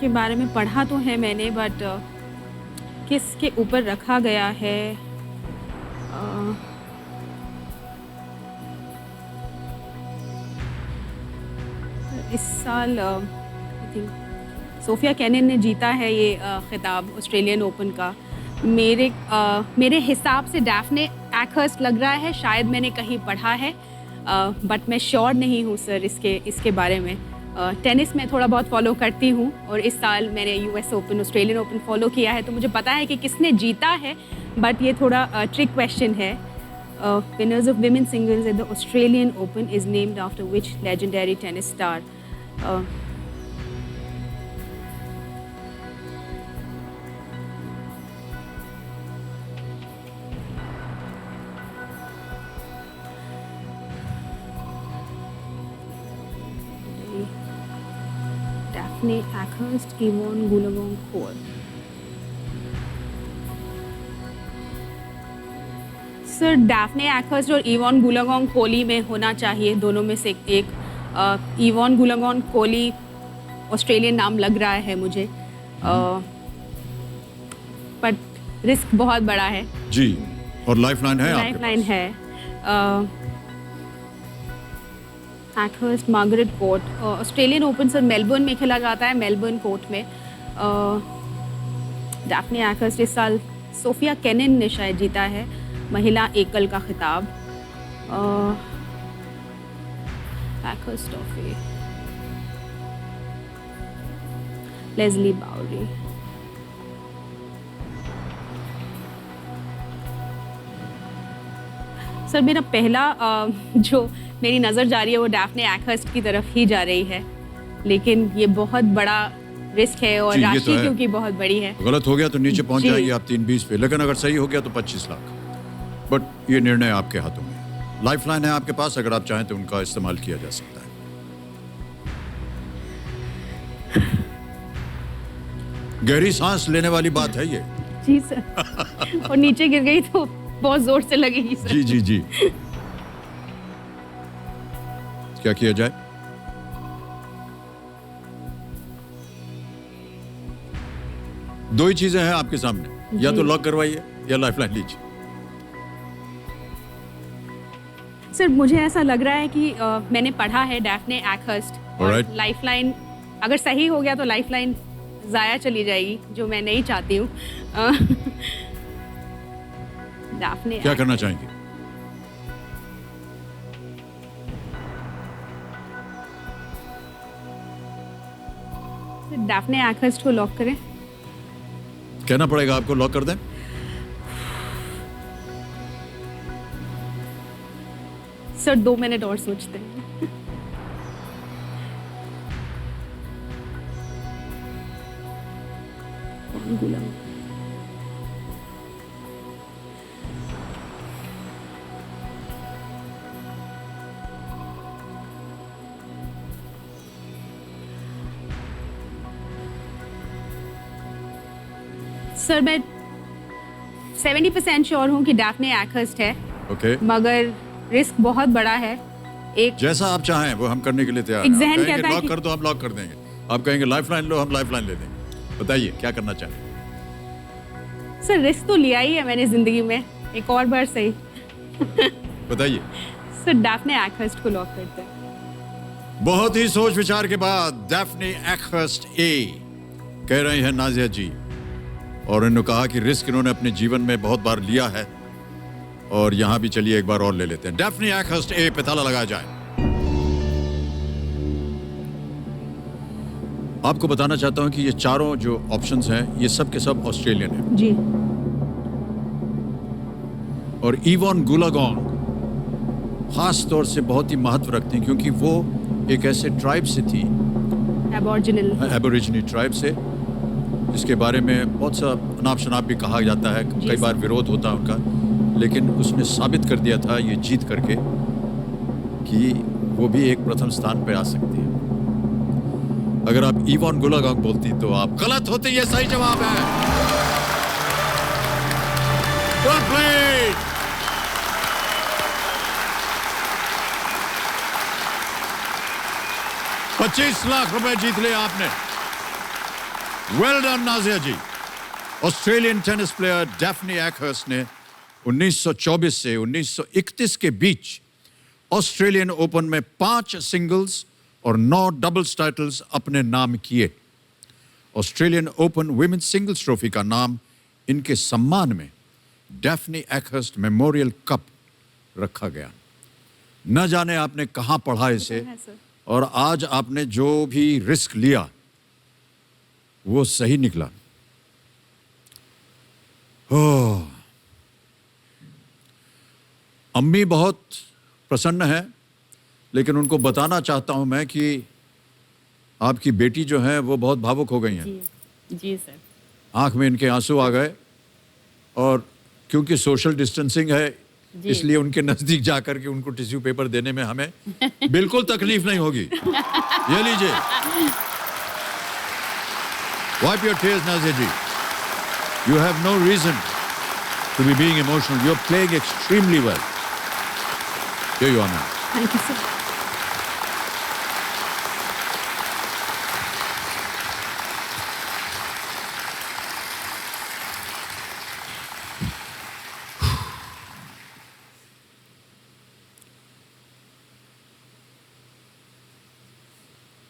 के बारे में पढ़ा तो है मैंने, बट किसके ऊपर रखा गया है? इस साल आई थिंक सोफिया केनिन ने जीता है ये खिताब ऑस्ट्रेलियन ओपन का। मेरे हिसाब से डैफ्ने एक्हर्स्ट लग रहा है, शायद मैंने कहीं पढ़ा है, बट मैं श्योर नहीं हूँ सर इसके बारे में। टेनिस में थोड़ा बहुत फॉलो करती हूँ और इस साल मैंने US open, Australian open follow किया है, तो मुझे पता है कि किसने जीता है, बट ये थोड़ा ट्रिक क्वेश्चन है। Winners of women singles at the Australian Open is named after which legendary tennis star? Daphne Akhurst, Yvonne Goolagong Cawley। Sir Daphne Akhurst और इवॉन गुलागोंग कोली में होना चाहिए, दोनों में से एक। इवॉन गुलागोंग कोली ऑस्ट्रेलियन नाम लग रहा है मुझे, बट रिस्क बहुत बड़ा है। जी, और लाइफलाइन है आपके लाइफलाइन है। Akhurst, Margaret Court. Australian Open sir Melbourne में खेला जाता है, मेलबर्न कोर्ट में। डैफ्ने एक्हर्स्ट इस साल सोफिया केनिन ने शायद जीता है महिला एकल का खिताब। एक्हर्स्ट ट्रॉफी, लेस्ली बाउरी। सर मेरा पहला जो मेरी नज़र जा रही है वो डैफ्ने एक्हर्स्ट की तरफ ही जा रही है, लेकिन ये बहुत बड़ा रिस्क है और जी, ये तो राशि है। क्योंकि बहुत बड़ी है। गलत हो गया तो नीचे पहुंच जी। जाएगी आप 3-20 पे, लेकिन अगर सही हो गया तो 25 लाख। बट ये निर्णय आपके हाथों में है। लाइफलाइन है आपके पास, अगर आप चाहें तो उनका इस्तेमाल किया जा सकता है। गहरी सांस लेने वाली बात है ये। जी सर। और नीचे गिर गई तो बहुत जोर से लगेगी सर। जी जी जी। क्या किया जाए? दो ही चीजें हैं आपके सामने, या तो लॉक करवाइए या लाइफलाइन लीजिए। सर मुझे ऐसा लग रहा है कि मैंने पढ़ा है डैफ्ने एक्हर्स्ट और Alright. लाइफलाइन अगर सही हो गया तो लाइफलाइन ज़ाया चली जाएगी, जो मैं नहीं चाहती हूँ। डैफ्ने क्या करना चाहेंगे? डैफ्ने एक्हर्स्ट को लॉक करें। कहना पड़ेगा आपको, लॉक कर दें? सर 2 मिनट और सोचते हैं। सर मैं 70% श्योर हूँ कि डैफ्ने एक्हर्स्ट है, ओके, मगर रिस्क बहुत बड़ा है। एक जैसा आप चाहें वो हम करने के लिए तैयार एक हैं। आप जहन कहेंगे कहता है लॉक कि- कर दो, हम लॉक कर देंगे। आप कहेंगे लाइफलाइन लो, हम लाइफलाइन ले देंगे। बताइए क्या करना चाहें? सर रिस्क तो लिया ही है मैंने जिंदगी में, एक और बार सही। बताइए। सर डैफ्ने एक्हर्स्ट को लॉक करते हैं। बहुत ही सोच विचार के बाद डैफ्ने एक्हर्स्ट ए कह रहे हैं नाजिया जी, और इन्होंने कहा कि रिस्क इन्होंने अपने जीवन में बहुत बार लिया है, और यहां भी चलिए एक बार और ले लेते हैं। डैफ्ने एक्हर्स्ट ए पे ताला लगाया जाए। आपको बताना चाहता हूं कि ये चारों जो ऑप्शंस हैं ये सब के सब ऑस्ट्रेलियन हैं, जी और इवॉन गुलागोंग खास तौर से बहुत ही महत्व रखती हैं, क्योंकि वो एक ऐसे ट्राइब से थी, एबॉरिजिनल। एबोरिजिनी ट्राइब से, जिसके बारे में बहुत सा अनाप शनाप भी कहा जाता है, कई बार विरोध होता है उनका, लेकिन उसने साबित कर दिया था ये जीत करके कि वो भी एक प्रथम स्थान पे आ सकती है। अगर आप इवॉन गुलागोंग बोलती तो आप गलत होते, ये सही जवाब है। Well played! $25 लाख जीत लिए आपने। वेल डन नाजिया जी। ऑस्ट्रेलियन टेनिस प्लेयर डैफ्ने एक्हर्स्ट ने 1924 से 1931 के बीच ऑस्ट्रेलियन ओपन में 5 सिंगल्स और 9 डबल्स टाइटल्स अपने नाम किए। Australian Open women's singles trophy का नाम इनके सम्मान में डैफ्ने एक्हर्स्ट मेमोरियल कप रखा गया। न जाने आपने कहाँ पढ़ा इसे, है सर। और आज आपने जो भी रिस्क लिया वो सही निकला। ओह, अम्मी बहुत प्रसन्न है, लेकिन उनको बताना चाहता हूं मैं कि आपकी बेटी जो है वो बहुत भावुक हो गई हैं। जी सर। आंख में इनके आंसू आ गए, और क्योंकि सोशल डिस्टेंसिंग है इसलिए उनके नजदीक जाकर के उनको टिश्यू पेपर देने में हमें बिल्कुल तकलीफ नहीं होगी। ये लीजिए, wipe your tears Nazia ji. You have no reason to be being emotional, you are playing extremely well. Here you are now. Thank you sir.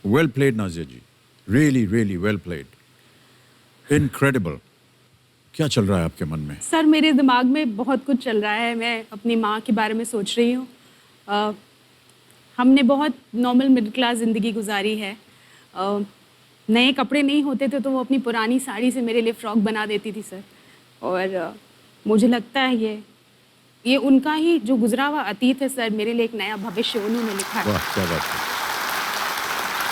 Well played, Nazia ji. Really, really well played. Incredible. क्या चल रहा है आपके मन में? सर मेरे दिमाग में बहुत कुछ चल रहा है। मैं अपनी माँ के बारे में सोच रही हूँ। हमने बहुत नॉर्मल मिडिल क्लास ज़िंदगी गुजारी है। नए कपड़े नहीं होते थे तो वो अपनी पुरानी साड़ी से मेरे लिए फ़्रॉक बना देती थी सर। और मुझे लगता है ये ये उनका ही जो गुजरा हुआ अतीत है सर, मेरे लिए एक नया भविष्य उन्होंने लिखा है। वाह क्या बात है।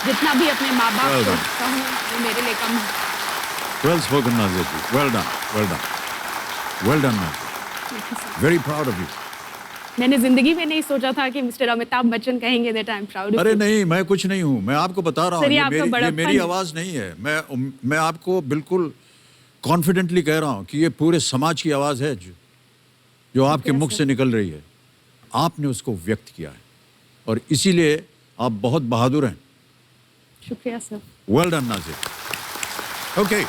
जितना भी अपने माँ बाप Well को done. कहूँ वो मेरे लिए कम है। Well spoken Nazia ji, well done, well done, well done Nazia, very proud of you. मैंने जिंदगी में नहीं सोचा था कि मिस्टर अमिताभ बच्चन कहेंगे दैट आई एम प्राउड। अरे नहीं, मैं कुछ नहीं हूँ, मैं आपको बता रहा हूँ, सर, ये ये आपका मेरी बड़प्पन है। आवाज़ नहीं है। मैं आपको बिल्कुल कॉन्फिडेंटली कह रहा हूँ कि ये पूरे समाज की आवाज़ है जो आपके मुख से निकल रही है। आपने उसको व्यक्त किया है और इसीलिए आप बहुत बहादुर हैं। शुक्रिया सर। Well done Nazir. ओके,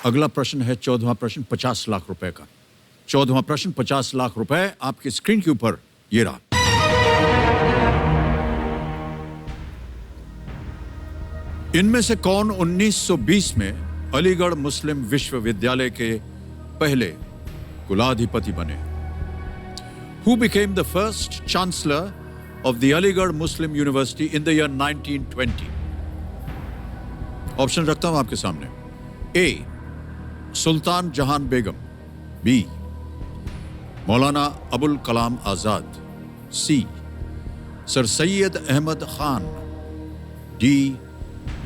अगला प्रश्न है 14वां प्रश्न, 50 लाख रुपए का। 14वां प्रश्न 50 लाख रुपए आपकी स्क्रीन के ऊपर ये रहा। इनमें से कौन 1920 में अलीगढ़ मुस्लिम विश्वविद्यालय के पहले कुलाधिपति बने? Who became the first chancellor of the Aligarh Muslim University in the year 1920? Option रखता हूं आपके सामने। A. Sultan Jahan Begum, B. Maulana Abul Kalam Azad, C. Sir Syed Ahmad Khan, D.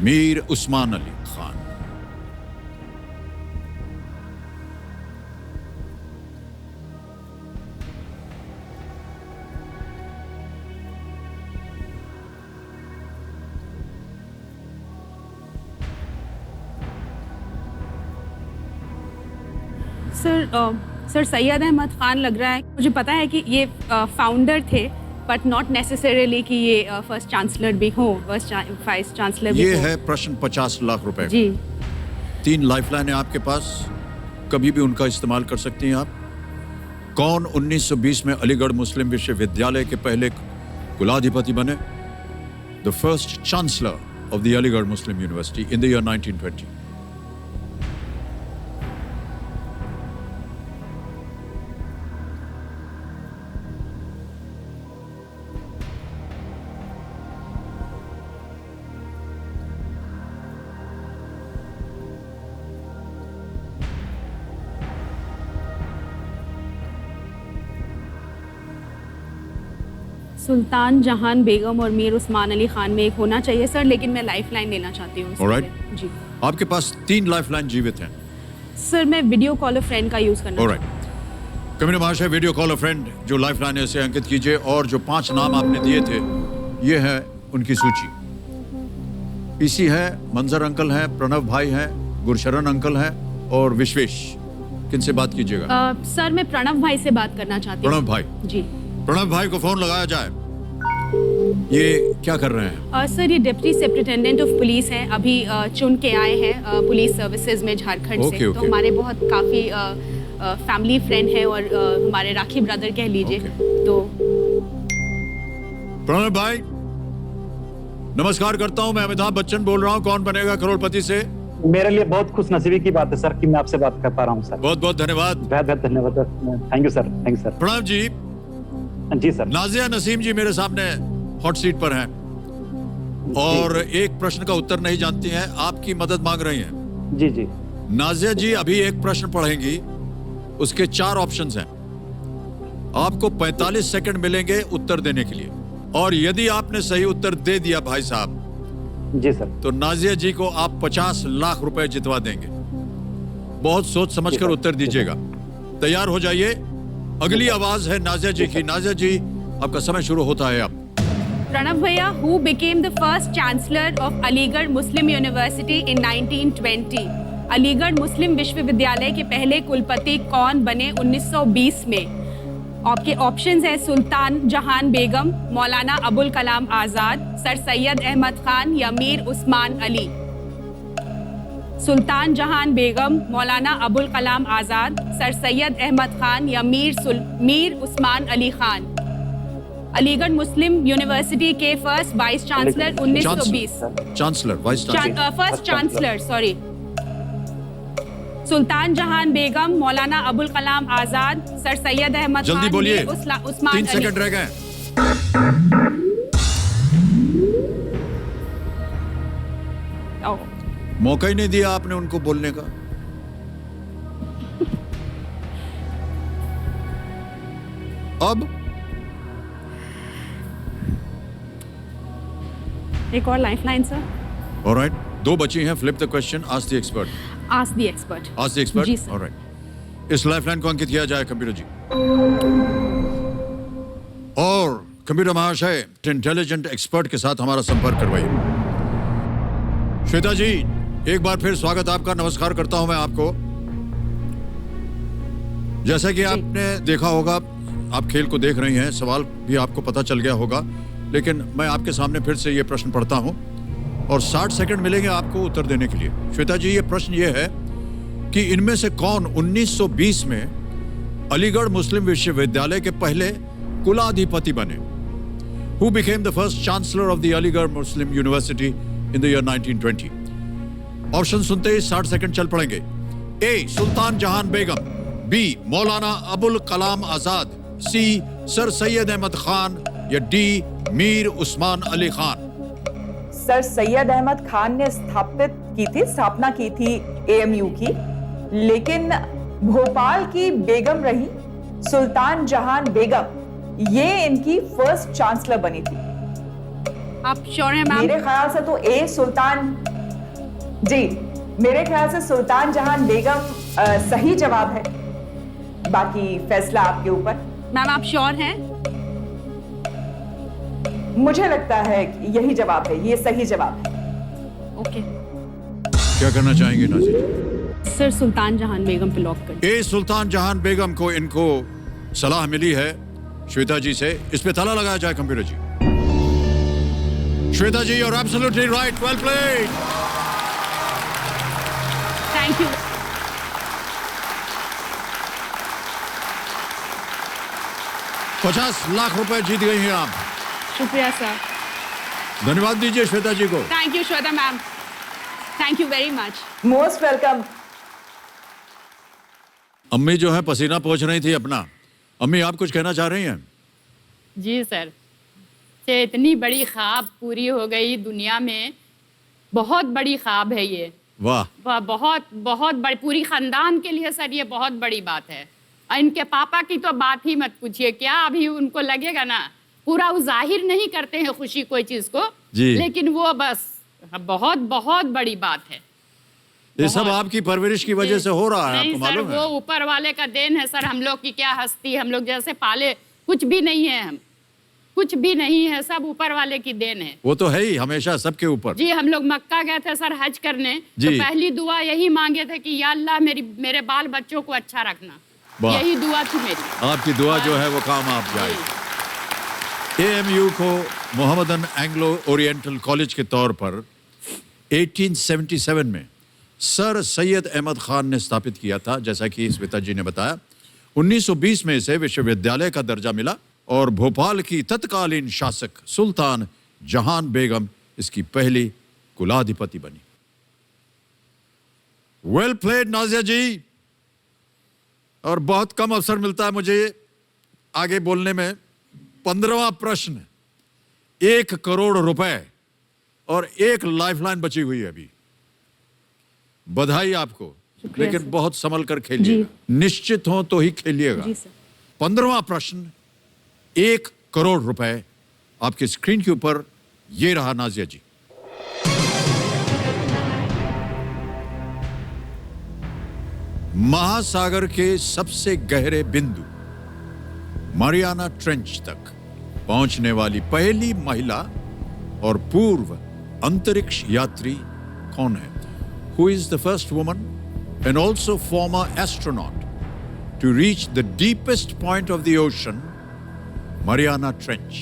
Mir Usman Ali Khan. Sir Syed Ahmad Khan लग रहा है। मुझे पता है कि ये फाउंडर थे, बट नॉट नेसेसरीली कि ये फर्स्ट चांसलर भी हो, फर्स्ट वाइस चांसलर भी ये हो। है प्रश्न 50 लाख रुपए का। जी 3 लाइफलाइन है आपके पास, कभी भी उनका इस्तेमाल कर सकती हैं आप। कौन 1920 में अलीगढ़ मुस्लिम विश्वविद्यालय के पहले कुलाधिपति बने? The first chancellor of the Aligarh Muslim university in the year 1920। सुल्तान जहान बेगम और मीर उस्मान अली खान में एक होना चाहिए सर, लेकिन मैं लाइफलाइन लेना चाहती हूँ इसके Alright. लिए। जी आपके पास 3 लाइफलाइन जीवित हैं। सर, मैं वीडियो कॉल फ्रेंड का यूज करना ऑलराइट, कमिश्नर महाशय वीडियो कॉल फ्रेंड जो लाइफलाइन है इसे अंकित कीजिए, और जो 5 नाम आपने दिए थे ये है उनकी सूची। पीसी है, मंजर अंकल हैं, प्रणव भाई हैं, गुरशरण अंकल हैं और विश्वेश। किनसे बात कीजिएगा? सर, मैं प्रणव भाई से बात करना चाहती हूँ। प्रणव भाई, जी प्रणव भाई को फोन लगाया जाए। ये क्या कर रहे हैं? सर, ये डिप्टी सुपरिटेंडेंट ऑफ पुलिस हैं, अभी चुन के आए हैं पुलिस सर्विसेज में झारखंड से। तो हमारे बहुत काफ़ी फैमिली फ्रेंड है और हमारे राखी ब्रदर कह लीजिए। तो प्रणव भाई नमस्कार करता हूं, मैं अमिताभ बच्चन बोल रहा हूं, कौन बनेगा करोड़पति से। मेरे लिए बहुत खुश नसीबी की बात है सर कि मैं आपसे बात कर पा रहा हूँ सर। बहुत बहुत धन्यवाद। बहुत बहुत धन्यवाद, thank you sir, thank you sir. Pranav ji, जी सर। नाजिया नसीम जी मेरे सामने हॉट सीट पर हैं और एक प्रश्न का उत्तर नहीं जानती हैं, आपकी मदद मांग रही हैं। जी जी। नाजिया जी अभी एक प्रश्न पढ़ेंगी, उसके 4 ऑप्शंस हैं। आपको 45 सेकंड मिलेंगे उत्तर देने के लिए, और यदि आपने सही उत्तर दे दिया भाई साहब जी सर, तो नाजिया जी को आप 50 लाख रुपए जितवा देंगे। बहुत सोच समझकर उत्तर दीजिएगा। तैयार हो जाइए। अगली आवाज है नाजिया जी की। नाजिया जी आपका समय शुरू होता है अब। प्रणव भैया, who became the first chancellor of Aligarh Muslim university in 1920? Aligarh Muslim विश्वविद्यालय के पहले कुलपति कौन बने 1920 में? आपके ऑप्शंस है सुल्तान जहान बेगम, मौलाना अबुल कलाम आजाद, सर सैयद अहमद खान या मीर उस्मान अली। सुल्तान जहान बेगम, मौलाना अबुल कलाम आजाद, सर सैयद अहमद खान या मीर उस्मान अली खान। अलीगढ़ मुस्लिम यूनिवर्सिटी के first vice chancellor 1920। Chancellor, vice chancellor, first chancellor, sorry. Sultan Jahan Begum, Maulana Abul Kalam Azad, sir Syed Ahmad Khan, जल्दी बोलिए, उस्मान 3 अली। सेकंड रह गए। मौका ही नहीं दिया आपने उनको बोलने का। अब एक और लाइफलाइन सर। ऑलराइट, 2 बची हैं। Flip the question, ask the expert. Ask the expert. Ask the expert. जी सर। ऑलराइट, इस लाइफलाइन को अंकित किया जाए कंप्यूटर जी। और कंप्यूटर महाशय इंटेलिजेंट एक्सपर्ट के साथ हमारा संपर्क करवाइए। श्वेता जी, एक बार फिर स्वागत आपका, नमस्कार करता हूं मैं आपको। जैसा कि आपने देखा होगा, आप खेल को देख रही हैं, सवाल भी आपको पता चल गया होगा, लेकिन मैं आपके सामने फिर से ये प्रश्न पढ़ता हूं और 60 सेकंड मिलेंगे आपको उत्तर देने के लिए। श्वेता जी, ये प्रश्न ये है कि इनमें से कौन 1920 में अलीगढ़ मुस्लिम विश्वविद्यालय के पहले कुलाधिपति बने? Who became the first chancellor of the Aligarh Muslim University in the year 1920? Option सुनते ही 60 सेकंड चल पड़ेंगे। ए, सुल्तान जहान बेगम, बी, मौलाना अबुल कलाम आजाद, सी, सर सैयद अहमद खान, या डी, मीर उस्मान अली खान। सर सैयद अहमद खान ने स्थापना की थी AMU की, लेकिन भोपाल की बेगम रही सुल्तान जहान बेगम, ये इनकी फर्स्ट चांसलर बनी थी। आप श्योर हैं मैम? मेरे ख्याल से तो मेरे ख्याल से सुल्तान जहान बेगम सही जवाब है, बाकी फैसला आपके ऊपर। मैम आप श्योर हैं? मुझे लगता है कि यही जवाब है, ये सही जवाब है। ओके क्या करना चाहेंगे नाज़िर जी? सर, सुल्तान जहान बेगम पे लॉक कर। ए, सुल्तान जहान बेगम को इनको सलाह मिली है श्वेता जी से, इस पे ताला लगाया जाए computer ji. Shweta ji, you're absolutely right. Well played. Thank you. ₹50 lakh जीत गई हैं आप। शुक्रिया सर। धन्यवाद दीजिए श्वेता जी को। Thank you Shweta ma'am, thank you very much. Most welcome. अम्मी जो है पसीना पोंछ रही थी अपना। अम्मी, आप कुछ कहना चाह रही हैं? जी सर, कि इतनी बड़ी ख्वाब पूरी हो गई दुनिया में, बहुत बड़ी ख्वाब है ये। वाह वाह, बहुत बहुत बड़ी, पूरी खानदान के लिए सर ये बहुत बड़ी बात है। और इनके पापा की तो बात ही मत पूछिए, क्या अभी उनको लगेगा ना, पूरा वो जाहिर नहीं करते हैं खुशी कोई चीज को जी, लेकिन वो बस बहुत बहुत बड़ी बात है। ये सब आपकी परवरिश की वजह से हो रहा है, नहीं आपको सर, मालूम है? वो ऊपर वाले का देन है सर। हम लोग की क्या हस्ती, हम लोग जैसे पाले कुछ भी नहीं है, हम कुछ भी नहीं है, सब ऊपर वाले की देन है। वो तो है ही, हमेशा सबके ऊपर। जी, हम लोग मक्का गए थे सर हज करने, जी। तो पहली दुआ यही मांगे थे कि या अल्लाह मेरे बाल बच्चों को अच्छा रखना, वाह। यही दुआ थी मेरी। आपकी दुआ जो है वो काम आप जाए। AMU को मोहम्मदन एंग्लो ओरिएंटल कॉलेज के तौर पर 1877 में सर सैयद अहमद खान ने स्थापित किया था, जैसा कि श्वेता जी ने बताया। 1920 में इसे विश्वविद्यालय का दर्जा मिला और भोपाल की तत्कालीन शासक सुल्तान जहान बेगम इसकी पहली कुलाधिपति बनी। Well played Naziya ji. और बहुत कम अवसर मिलता है मुझे आगे बोलने में। 15वां प्रश्न, 1 करोड़ रुपए और 1 लाइफलाइन बची हुई है अभी। बधाई आपको, लेकिन बहुत संभल कर खेलिएगा, निश्चित हो तो ही खेलिएगा। जी सर। 15वां प्रश्न, 1 करोड़ रुपए आपकी स्क्रीन के ऊपर। ये रहा नाजिया जी। महासागर के सबसे गहरे बिंदु मारियाना ट्रेंच तक पहुंचने वाली पहली महिला और पूर्व अंतरिक्ष यात्री कौन है? Who is the first woman and also former astronaut to reach the deepest point of the ocean, Mariana Trench?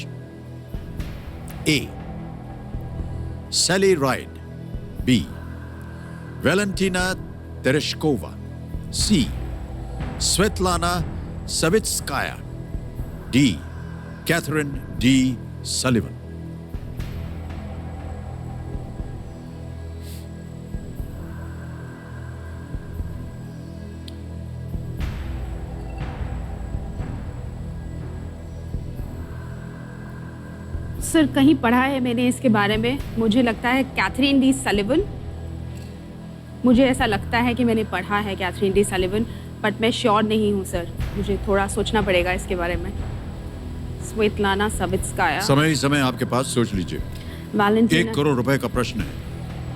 A. Sally Ride. B. Valentina Tereshkova. C. Svetlana Savitskaya. D. Catherine D. Sullivan. Sir, कहीं पढ़ा है मैंने इसके बारे में, मुझे लगता है कैथरीन डी सलिवन। मुझे ऐसा लगता है कि मैंने पढ़ा है कैथरीन डी सलिवन, बट मैं श्योर नहीं हूँ सर, मुझे थोड़ा सोचना पड़ेगा इसके बारे में। Svetlana Savitskaya. समय ही समय आपके पास, सोच लीजिए। 1 करोड़ रुपए का प्रश्न है,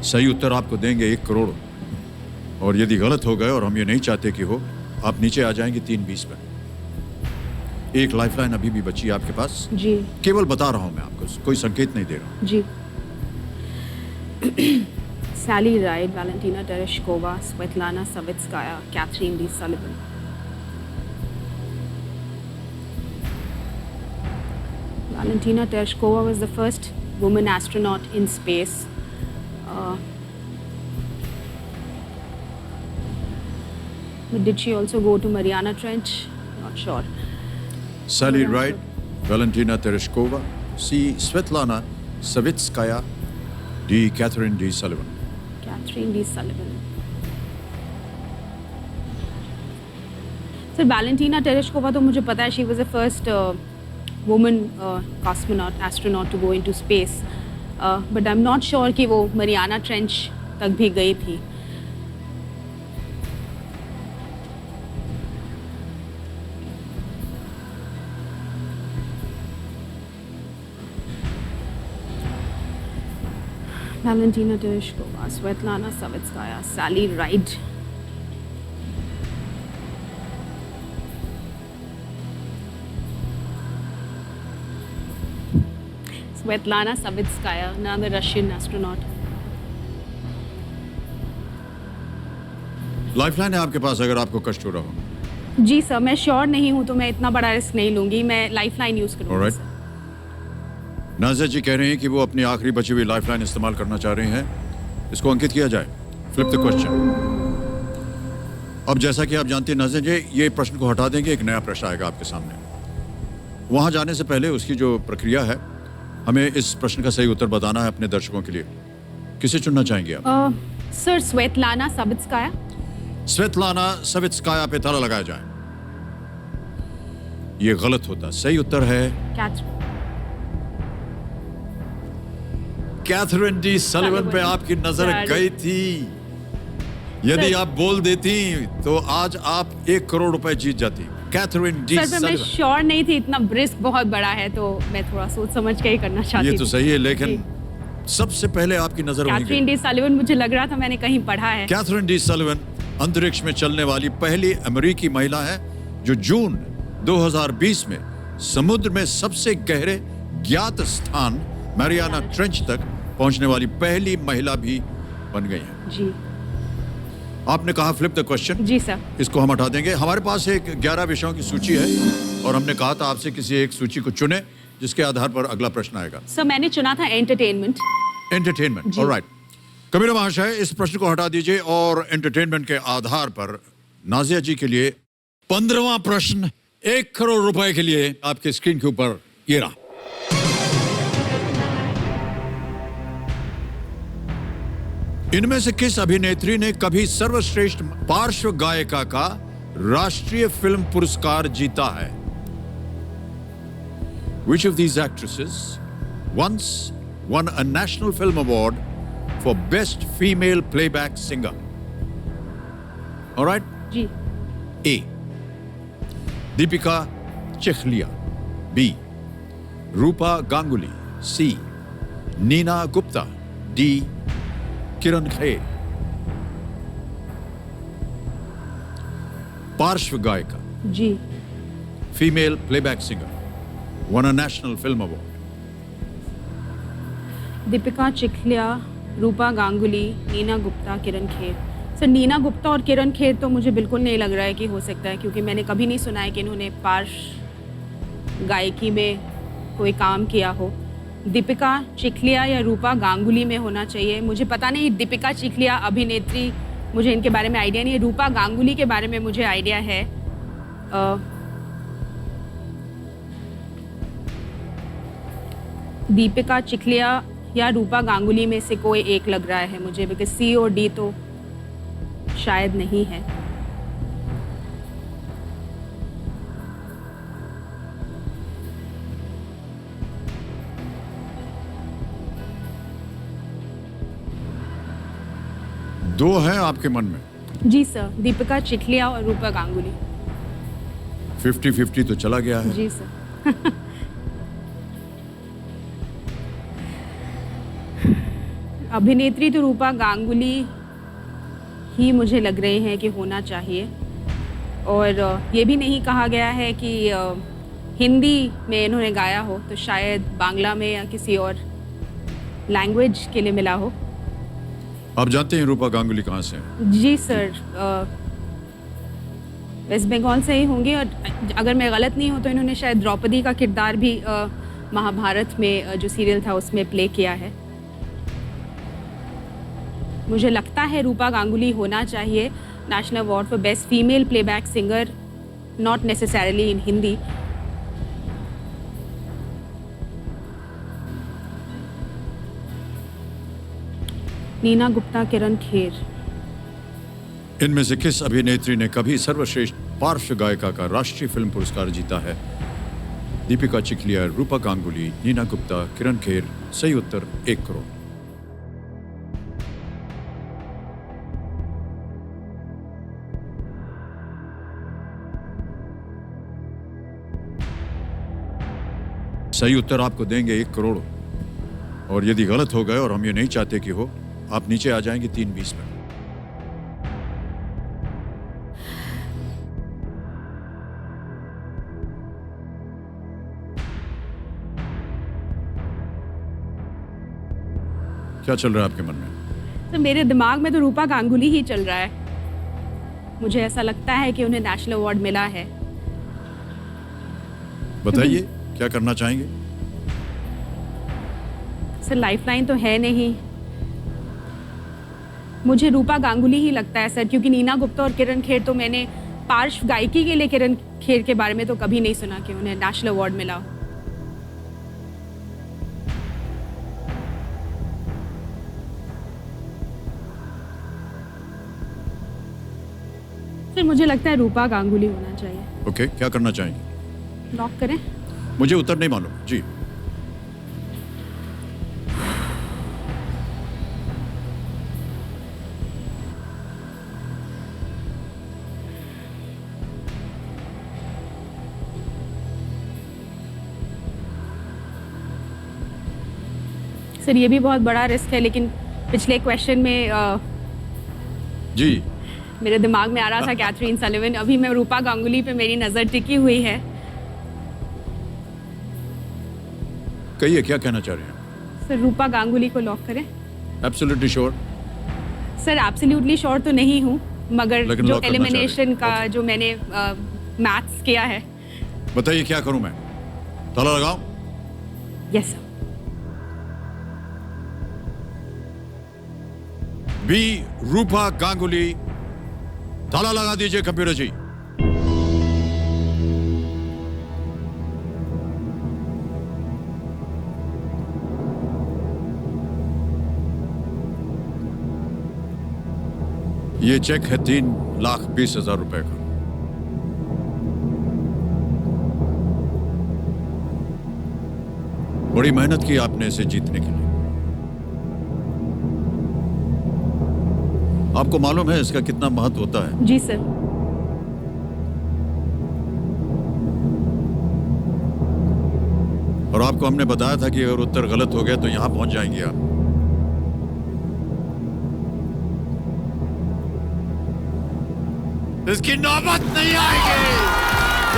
सही उत्तर आपको देंगे 1 करोड़, और यदि गलत हो गए और हम ये नहीं चाहते कि हो, आप नीचे आ जाएंगे 320 पर। एक लाइफलाइन अभी भी बची है आपके पास जी। केवल बता रहा हूं मैं आपको, कोई संकेत नहीं दे रहा हूं। जी। Sally Ride, Valentina Tereshkova, Svetlana Savitskaya, Catherine D. Sullivan. Valentina Tereshkova was the first woman astronaut in space. But did she also go to Mariana Trench? Not sure. Sally Ride, Valentina Tereshkova, C. Svetlana Savitskaya, D. Catherine D. Sullivan. Catherine D. Sullivan. Sir Valentina Tereshkova तो मुझे पता है, she was the first woman cosmonaut astronaut to go into space, but I am not sure कि वो मरियाना ट्रेंच तक भी गई थी। Valentina Tereshkova, Svetlana Savitskaya, Sally Ride. Svetlana Savitskaya, another Russian astronaut. Lifeline है आपके पास अगर आपको कष्ट हो रहा हो। जी सर, मैं श्योर नहीं हूँ तो मैं इतना बड़ा रिस्क नहीं लूंगी, मैं लाइफलाइन यूज करूंगी। Alright. नाज़िया जी कह रहे हैं कि वो अपनी आखिरी बची हुई लाइफलाइन इस्तेमाल करना चाह रहे हैं, इसको अंकित किया जाए। Flip the question. अब जैसा कि आप जानते हैं नाज़िया जी, ये प्रश्न को हटा देंगे, एक नया प्रश्न आएगा आपके सामने। वहां जाने से पहले उसकी जो प्रक्रिया है, हमें इस प्रश्न का सही उत्तर बताना है अपने दर्शकों के लिए। किसे चुनना चाहेंगे आप? Sir Svetlana Savitskaya. Svetlana Savitskaya पे ताला लगाया जाए। ये गलत होता, सही उत्तर है कैथरीन डी सलिवन पे आपकी नजर गई थी। यदि आप बोल देती तो आज आप 1 करोड़ रुपए जीत जाती। Catherine D Sullivan. मैं श्योर नहीं थी, इतना रिस्क बहुत बड़ा है तो मैं थोड़ा सोच समझ के ही करना चाहती थी। ये तो सही है, लेकिन सबसे पहले आपकी नजर वहीं गई। कैथरीन डी सलिवन मुझे लग रहा था मैंने कहीं पढ़ा है। कैथरीन डी सलिवन अंतरिक्ष में चलने वाली पहली अमेरिकी महिला है जो जून 2020 में समुद्र में सबसे गहरे ज्ञात स्थान मैरियाना ट्रेंच तक पहुंचने वाली पहली महिला भी बन गई है। जी। आपने कहा फ्लिप द क्वेश्चन। जी सर। इसको हम हटा देंगे। हमारे पास एक 11 विषयों की सूची है और हमने कहा था आपसे किसी एक सूची को चुने जिसके आधार पर अगला प्रश्न आएगा। सर मैंने चुना था एंटरटेनमेंट। Entertainment, alright. कबीरा महाशय, इस प्रश्न को हटा दीजिए और एंटरटेनमेंट के आधार पर नाज़िया जी के लिए 15वां प्रश्न 1 करोड़ रुपए के लिए आपके स्क्रीन के ऊपर ये रहा। इनमें से किस अभिनेत्री ने कभी सर्वश्रेष्ठ पार्श्व गायिका का राष्ट्रीय फिल्म पुरस्कार जीता है? Which of these actresses once won a national film award for best female playback singer? All right? Ji. A. Deepika Chechlia. B. Rupa Ganguly. C. Neena Gupta. D. Kiran Kher. पार्श्व गायिका, जी। Female playback singer, won a national film award. Deepika Chikhlia, Rupa Ganguly, Neena Gupta, Kiran Kher. Sir Neena Gupta और किरण खेर तो मुझे बिल्कुल नहीं लग रहा है कि हो सकता है, क्योंकि मैंने कभी नहीं सुना है कि इन्होंने पार्श्व गायकी में कोई काम किया हो। दीपिका चिखलिया या रूपा गांगुली में होना चाहिए। मुझे पता नहीं, दीपिका चिखलिया अभिनेत्री, मुझे इनके बारे में आइडिया नहीं है। रूपा गांगुली के बारे में मुझे आइडिया है। दीपिका चिखलिया या रूपा गांगुली में से कोई एक लग रहा है मुझे, बिकॉज सी और डी तो शायद नहीं है। दो हैं आपके मन में? जी सर, दीपिका चिखलिया और रूपा गांगुली। 50-50 तो चला गया है। जी सर। अभिनेत्री तो रूपा गांगुली ही मुझे लग रहे हैं कि होना चाहिए, और ये भी नहीं कहा गया है कि हिंदी में इन्होंने गाया हो, तो शायद बांग्ला में या किसी और लैंग्वेज के लिए मिला हो। आप जानते हैं रूपा गांगुली कहाँ से हैं? जी सर, वेस्ट बंगाल से ही होंगे, और अगर मैं गलत नहीं हूँ तो इन्होंने शायद द्रौपदी का किरदार भी महाभारत में जो सीरियल था उसमें प्ले किया है। मुझे लगता है रूपा गांगुली होना चाहिए national award for best female playback singer, not necessarily in Hindi. Neena Gupta, Kiran Kher. इनमें से किस अभिनेत्री ने कभी सर्वश्रेष्ठ पार्श्व गायिका का राष्ट्रीय फिल्म पुरस्कार जीता है? दीपिका चिखलिया, रूपा गांगुली, नीना गुप्ता, किरण खेर। सही उत्तर 1 करोड़। सही उत्तर आपको देंगे 1 करोड़, और यदि गलत हो गए और हम ये नहीं चाहते कि हो, आप नीचे आ जाएंगे 320 में। क्या चल रहा है आपके मन में? तो मेरे दिमाग में तो रूपा गांगुली ही चल रहा है। मुझे ऐसा लगता है कि उन्हें नेशनल अवार्ड मिला है। बताइए क्या करना चाहेंगे? सर लाइफलाइन तो है नहीं, मुझे रूपा गांगुली ही लगता है सर, क्योंकि नीना गुप्ता और किरण खेर तो मैंने पार्श्व गायकी के लिए किरण खेर के बारे में तो कभी नहीं सुना कि उन्हें नेशनल अवार्ड मिला हो। सर मुझे लगता है रूपा गांगुली होना चाहिए। ओके, क्या करना चाहेंगे? लॉक करें? मुझे उत्तर नहीं मालूम जी। सर ये भी बहुत बड़ा रिस्क है, लेकिन पिछले क्वेश्चन में जी मेरे दिमाग में आ रहा था कैथरीन सलिवन। अभी मैं रूपा गांगुली पे मेरी नज़र टिकी हुई है। कहिए क्या कहना चाह रहे हैं? सर रूपा गांगुली को लॉक करें? Absolutely sure? Sir absolutely sure तो नहीं हूँ, मगर लेकिन जो lock करना चाह रहे हैं। एलिमिनेशन का Okay. जो मैंने मैथ्स किया है। बताइए क्या करूं मैं? ताला लगाऊं? Yes sir. बी रूपा गांगुली, ताला लगा दीजिए कंप्यूटर जी। ये चेक है 3,20,000 रुपए का। बड़ी मेहनत की आपने इसे जीतने के लिए। आपको मालूम है इसका कितना महत्व होता है? जी सर। और आपको हमने बताया था कि अगर उत्तर गलत हो गया तो यहां पहुंच जाएंगे आप। इसकी नौबत नहीं आएगी।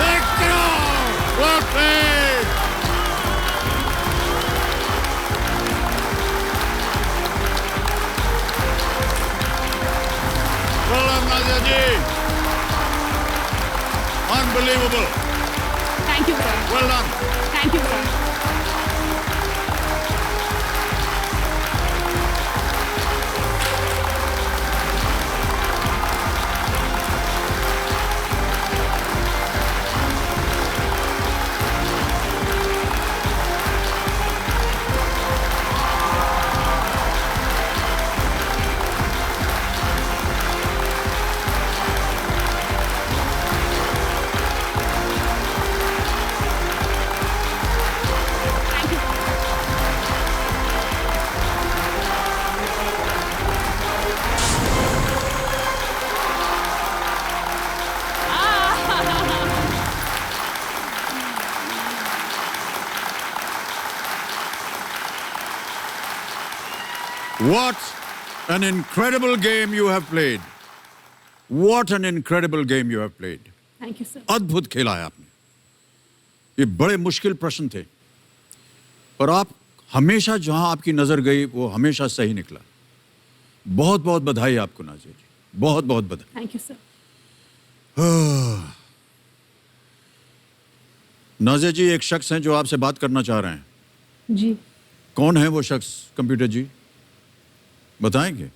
1 crore. Okay. Well done, Nadia ji. Unbelievable. Thank you sir. Well done. Thank you sir. What an incredible game you have played. What an incredible game you have played. Thank you sir. अद्भुत खेला है आपने। ये बड़े मुश्किल प्रश्न थे और आप हमेशा जहां आपकी नजर गई वो हमेशा सही निकला। बहुत बहुत बधाई आपको नाजिया जी, बहुत बहुत बधाई। Thank you sir. Naziya ji, एक शख्स हैं जो आपसे बात करना चाह रहे हैं। जी। कौन है वो शख्स कंप्यूटर जी, बताएंगे?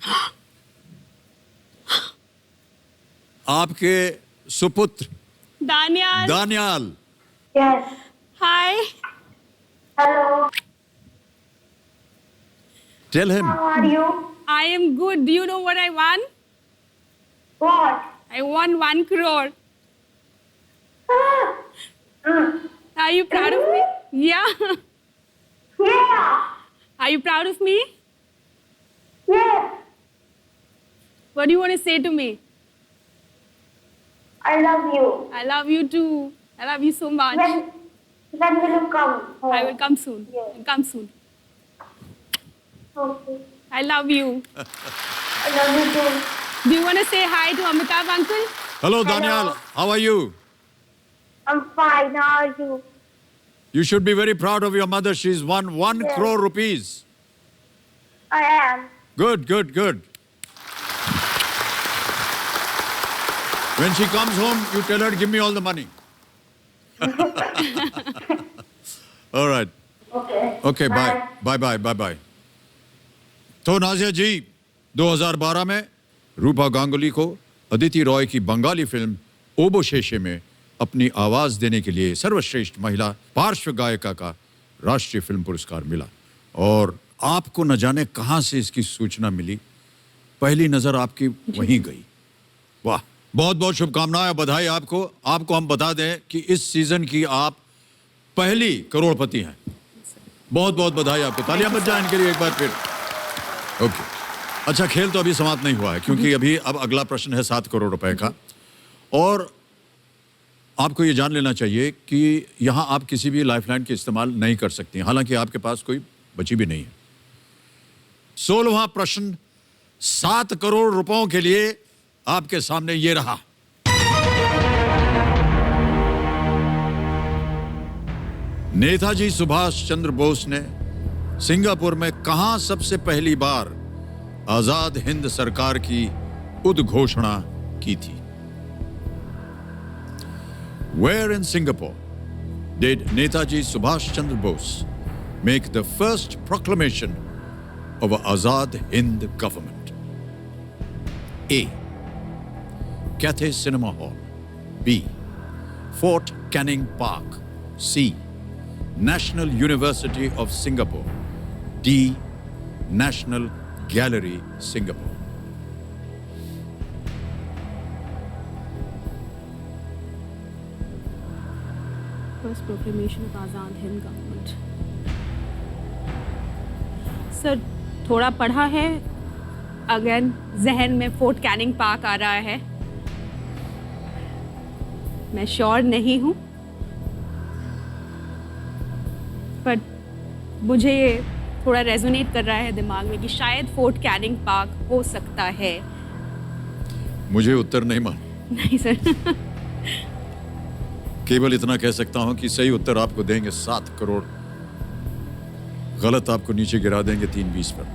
आपके सुपुत्र Daniyal. Daniyal. Yes. Hi. Hello. Tell him. How are you? I am good. Do you know what I won? What? I won 1 crore. Are you proud of me? Yeah. Yeah. Are you proud of me? Yes. What do you want to say to me? I love you. I love you too. I love you so much. When will you come? home? I will come soon. Yes. I'll come soon. Okay. I love you. I love you too. Do you want to say hi to Amitabh uncle? Hello, Daniel. How are you? I'm fine. How are you? You should be very proud of your mother. She's won 1 Yes. crore rupees. I am. Good, good, good. When she comes home, you tell her, give me all the money. All right. Okay. Okay, bye. Bye, bye, bye, bye. तो नाजिया जी, 2012 में रूपा गांगुली को अदिति रॉय की बंगाली फिल्म ओबोशेशे में अपनी आवाज देने के लिए सर्वश्रेष्ठ महिला पार्श्व गायिका का राष्ट्रीय फिल्म पुरस्कार मिला। और आपको न जाने कहां से इसकी सूचना मिली, पहली नजर आपकी वहीं गई। वाह, बहुत बहुत शुभकामनाएं, बधाई आपको। आपको हम बता दें कि इस सीजन की आप पहली करोड़पति हैं। बहुत बहुत बधाई आपको। तालियां बज जाएं इनके लिए एक बार फिर। ओके, अच्छा, खेल तो अभी समाप्त नहीं हुआ है क्योंकि अब अगला प्रश्न है 7 करोड़ रुपए का। और आपको ये जान लेना चाहिए कि यहां आप किसी भी लाइफलाइन के इस्तेमाल नहीं कर सकती, हालांकि आपके पास कोई बची भी नहीं है। 16वां प्रश्न 7 करोड़ रुपयों के लिए आपके सामने ये रहा। नेताजी सुभाष चंद्र बोस ने सिंगापुर में कहां सबसे पहली बार आजाद हिंद सरकार की उद्घोषणा की थी? Where in Singapore did Netaji Subhash Chandra Bose make the first proclamation of an Azad Hind government? A. Cathay Cinema Hall. B. Fort Canning Park. C. National University of Singapore. D. National Gallery, Singapore. First proclamation of Azad Hind government. Sir, थोड़ा पढ़ा है, अगेन जहन में फोर्ट कैनिंग पार्क आ रहा है। मैं श्योर नहीं हूँ, पर मुझे ये थोड़ा रेजोनेट कर रहा है दिमाग में कि शायद फोर्ट कैनिंग पार्क हो सकता है। मुझे उत्तर नहीं मालूम। नहीं सर। केवल इतना कह सकता हूं कि सही उत्तर आपको देंगे 7 करोड़, गलत आपको नीचे गिरा देंगे 320 पर।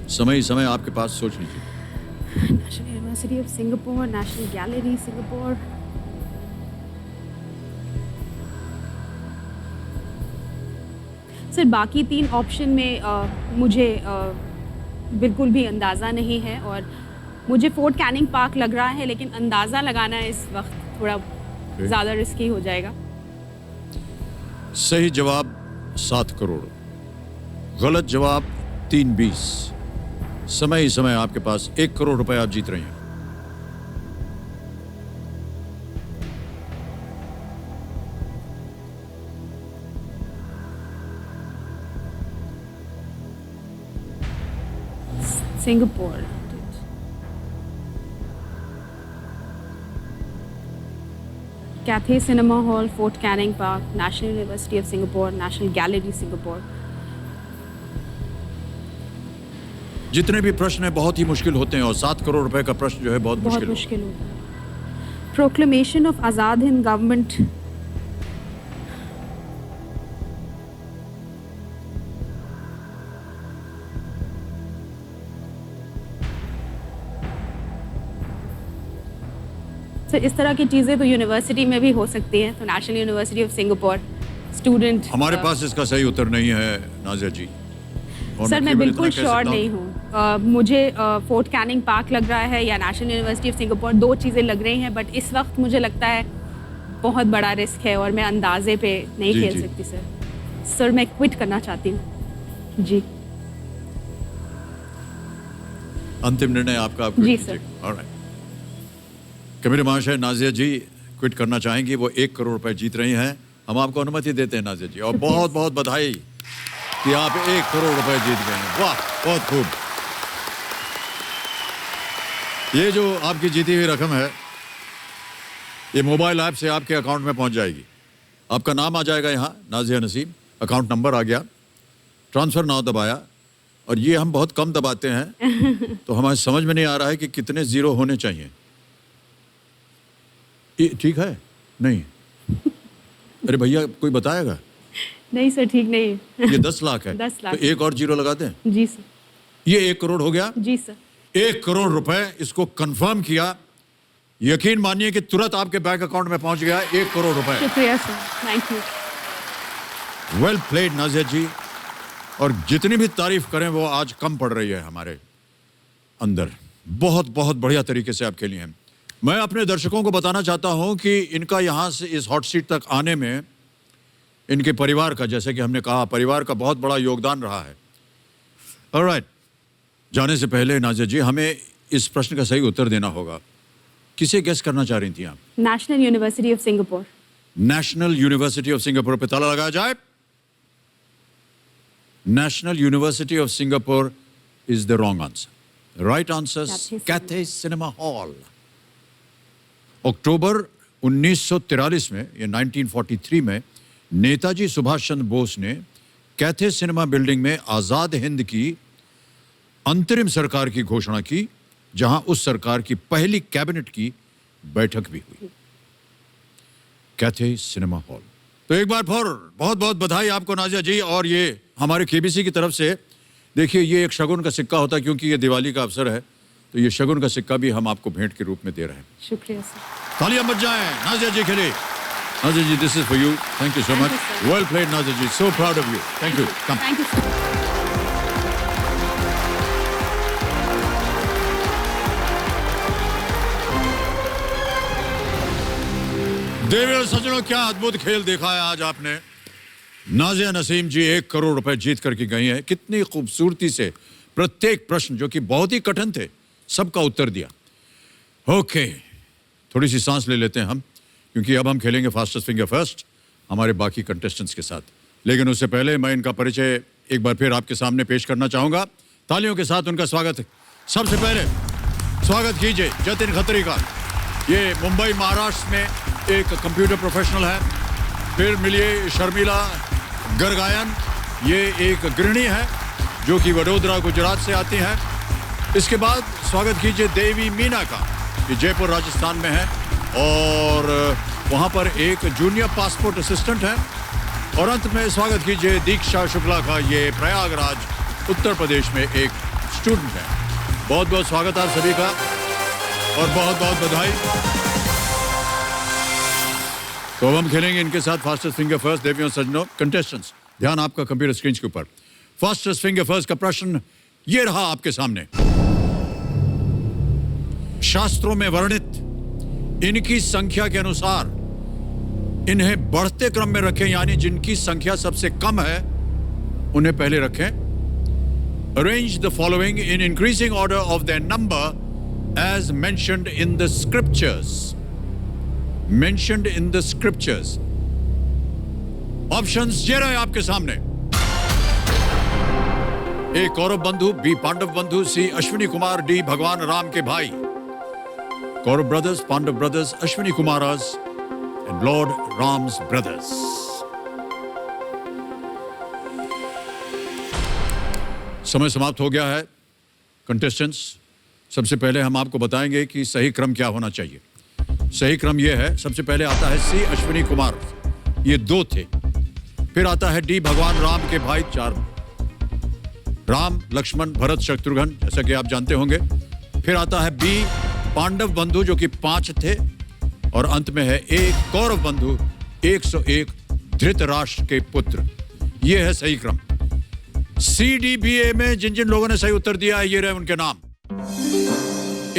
समय ही समय आपके पास, सोच लीजिए। National university of Singapore, national gallery Singapore. Sir, बाकी 3 ऑप्शन में मुझे बिल्कुल भी अंदाज़ा नहीं है और मुझे फोर्ट कैनिंग पार्क लग रहा है, लेकिन अंदाज़ा लगाना इस वक्त थोड़ा ज़्यादा रिस्की हो जाएगा। सही जवाब 7 करोड़, गलत जवाब 320। समय ही समय आपके पास 1 करोड़ रुपए आप जीत रहे हैं। Singapore. Cathay cinema hall, fort Canning park, national university of Singapore, national gallery Singapore. जितने भी प्रश्न हैं बहुत ही मुश्किल होते हैं और 7 करोड़ रुपए का प्रश्न जो है बहुत बहुत मुश्किल होता मुश्किल होता है। Proclamation of Azad Hind government, तो इस तरह की चीज़ें तो यूनिवर्सिटी में भी हो सकती हैं। तो national university of Singapore student, हमारे पास इसका सही उत्तर नहीं है नाजिया जी। और सर मैं केवल बिल्कुल इतना कह श्योर सकता हूं- नहीं हूँ। मुझे फोर्ट कैनिंग पार्क लग रहा है या नेशनल यूनिवर्सिटी ऑफ सिंगापुर, दो चीज़ें लग रही हैं, बट इस वक्त मुझे लगता है बहुत बड़ा रिस्क है और मैं अंदाजे पे नहीं जी, खेल जी। सकती सर। सर मैं क्विट करना चाहती हूँ जी। अंतिम निर्णय आपका, आप जी, quit सर। कीजिए। ऑलराइट। कैमरे महाशय, नाजिया जी क्विट करना चाहेंगी, वो 1 करोड़ रुपए जीत रही हैं। हम आपको अनुमति देते हैं नाजिया जी, और बहुत बहुत बधाई कि आप 1 करोड़ रुपए जीत गए हैं। वाह, बहुत खूब। ये जो आपकी जीती हुई रकम है, ये मोबाइल ऐप से आपके अकाउंट में पहुंच जाएगी। आपका नाम आ जाएगा यहाँ, नाजिया नसीम, अकाउंट नंबर आ गया, ट्रांसफर नाउ दबाया, और ये हम बहुत कम दबाते हैं तो हमें समझ में नहीं आ रहा है कि कितने जीरो होने चाहिए। ये ठीक है? नहीं? अरे भैया, कोई बताएगा? नहीं सर, ठीक नहीं है। ये 10 लाख है। 10 लाख। तो एक और जीरो लगा दें। जी सर। ये 1 करोड़ हो गया। जी सर। 1 करोड़ रुपए इसको कंफर्म किया। यकीन मानिए कि तुरंत आपके बैंक अकाउंट में पहुंच गया 1 करोड़ रुपए। शुक्रिया सर, thank you. Well played Naziya ji. और जितनी भी तारीफ करें वो आज कम पड़ रही है हमारे अंदर। बहुत बहुत बढ़िया तरीके से आप खेली हैं। मैं अपने दर्शकों को बताना चाहता हूं कि इनका यहां से इस हॉट सीट तक आने में इनके परिवार का, जैसे कि हमने कहा, परिवार का बहुत बड़ा योगदान रहा है। ऑलराइट, जाने से पहले नाजिया जी हमें इस प्रश्न का सही उत्तर देना होगा। किसे गेस करना चाह रही थी आप? National university of Singapore. National university of Singapore पे ताला लगाया जाए। National University of Singapore is the wrong answer. Right answer is Cathay Cinema Hall. अक्टूबर 1943 में, ये 1943 में, नेताजी सुभाष चंद्र बोस ने कैथे सिनेमा बिल्डिंग में आज़ाद हिंद की अंतरिम सरकार की घोषणा की, जहां उस सरकार की पहली कैबिनेट की बैठक भी हुई। Cathay cinema hall. तो एक बार फिर बहुत बहुत बधाई आपको नाजिया जी। और ये हमारे केबीसी की तरफ से, देखिए, ये एक शगुन का सिक्का होता है, क्योंकि ये दिवाली का अवसर है, तो ये शगुन का सिक्का भी हम आपको भेंट के रूप में दे रहे हैं। शुक्रिया सर। तालियां बज जाएं नाजिया जी के लिए। Naziya ji, this is for you. Thank you so Thank much. you, sir. Well played Naziya ji, so proud of you. Thank you. Come. Thank you sir. देवियों सज्जनों, क्या अद्भुत खेल देखा है आज आपने। नाजिया नसीम जी 1 करोड़ रुपए जीत करके गई हैं। कितनी खूबसूरती से प्रत्येक प्रश्न, जो कि बहुत ही कठिन थे, सबका उत्तर दिया। ओके, थोड़ी सी सांस ले लेते हैं हम, क्योंकि अब हम खेलेंगे फास्टेस्ट फिंगर फर्स्ट हमारे बाकी कंटेस्टेंट्स के साथ। लेकिन उससे पहले मैं इनका परिचय एक बार फिर आपके सामने पेश करना चाहूंगा। तालियों के साथ उनका स्वागत। सबसे पहले स्वागत कीजिए जतिन खत्री का। ये मुंबई महाराष्ट्र में एक कंप्यूटर प्रोफेशनल है। फिर मिलिए शर्मिला गरगायन, ये एक गृहिणी है जो कि वडोदरा गुजरात से आती है। इसके बाद स्वागत कीजिए देवी मीना का, ये जयपुर राजस्थान में है और वहाँ पर एक जूनियर पासपोर्ट असिस्टेंट है। और अंत में स्वागत कीजिए दीक्षा शुक्ला का, ये प्रयागराज उत्तर प्रदेश में एक स्टूडेंट है। बहुत बहुत स्वागत आप सभी का और बहुत बहुत बधाई। तो अब हम खेलेंगे इनके साथ फास्टेस्ट फिंगर फर्स्ट। देवियों सज्जनों, कंटेस्टेंट्स, ध्यान आपका कंप्यूटर स्क्रीन के ऊपर। फास्टेस्ट फिंगर फर्स्ट का प्रश्न ये रहा आपके सामने। शास्त्रों में वर्णित इनकी संख्या के अनुसार इन्हें बढ़ते क्रम में रखें, यानी जिनकी संख्या सबसे कम है उन्हें पहले रखें। Arrange the following in increasing order of their number as mentioned in the scriptures. Mentioned in the scriptures. Options ये रहे आपके सामने। ए कौरव बंधु, बी पांडव बंधु, सी अश्विनी कुमार, डी भगवान राम के भाई। Kaurava brothers, Pandava brothers, Ashwini Kumaras and lord Ram's brothers. समय समाप्त हो गया है। कंटेस्टेंट्स, सबसे पहले हम आपको बताएंगे कि सही क्रम क्या होना चाहिए। सही क्रम यह है, सबसे पहले आता है सी अश्विनी कुमार, ये 2 थे। फिर आता है डी भगवान राम के भाई 4, राम लक्ष्मण भरत शत्रुघ्न, जैसा कि आप जानते होंगे। फिर आता है बी पांडव बंधु जो कि 5 थे, और अंत में है ए कौरव बंधु 101 धृतराष्ट्र के पुत्र। ये है सही क्रम। CDBA में जिन जिन लोगों ने सही उत्तर दिया है, ये रहे उनके नाम।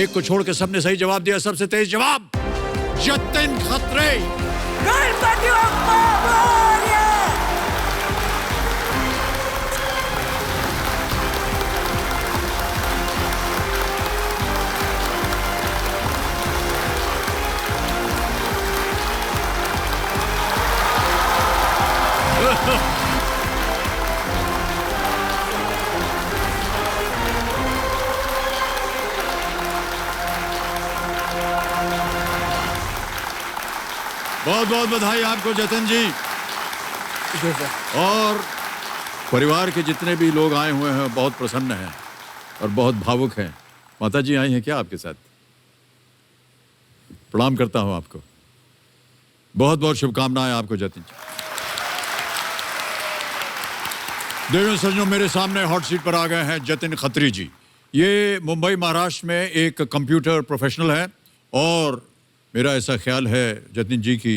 एक को छोड़ के सबने सही जवाब दिया। सबसे तेज जवाब जतिन खत्री। बहुत बहुत बधाई आपको जतिन जी। और परिवार के जितने भी लोग आए हुए हैं बहुत प्रसन्न हैं और बहुत भावुक हैं। माता जी आई हैं क्या आपके साथ? प्रणाम करता हूं आपको। बहुत बहुत शुभकामनाएं आपको जतिन जी। देवेंद्र सज्जनों, मेरे सामने हॉट सीट पर आ गए हैं जतिन खत्री जी। ये मुंबई महाराष्ट्र में एक कंप्यूटर प्रोफेशनल है, और मेरा ऐसा ख्याल है जतिन जी की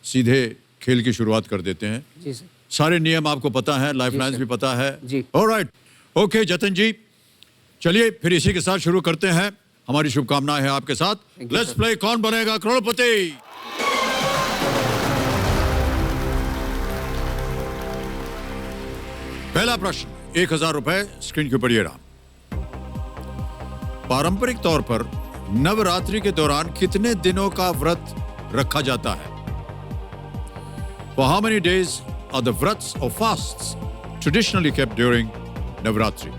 सीधे खेल की शुरुआत कर देते हैं। जी सर। सारे नियम आपको पता है, लाइफ लाइन्स भी पता है जी। ऑलराइट, ओके जतिन जी, चलिए फिर इसी के साथ शुरू करते हैं। हमारी शुभकामनाएं हैं आपके साथ। लेट्स प्ले कौन बनेगा करोड़पति। पहला प्रश्न, 1000 रुपए स्क्रीन के ऊपर ये रहा। पारंपरिक तौर पर नवरात्रि के दौरान कितने दिनों का व्रत रखा जाता है? For how many days are the vrats or fasts traditionally kept during Navratri?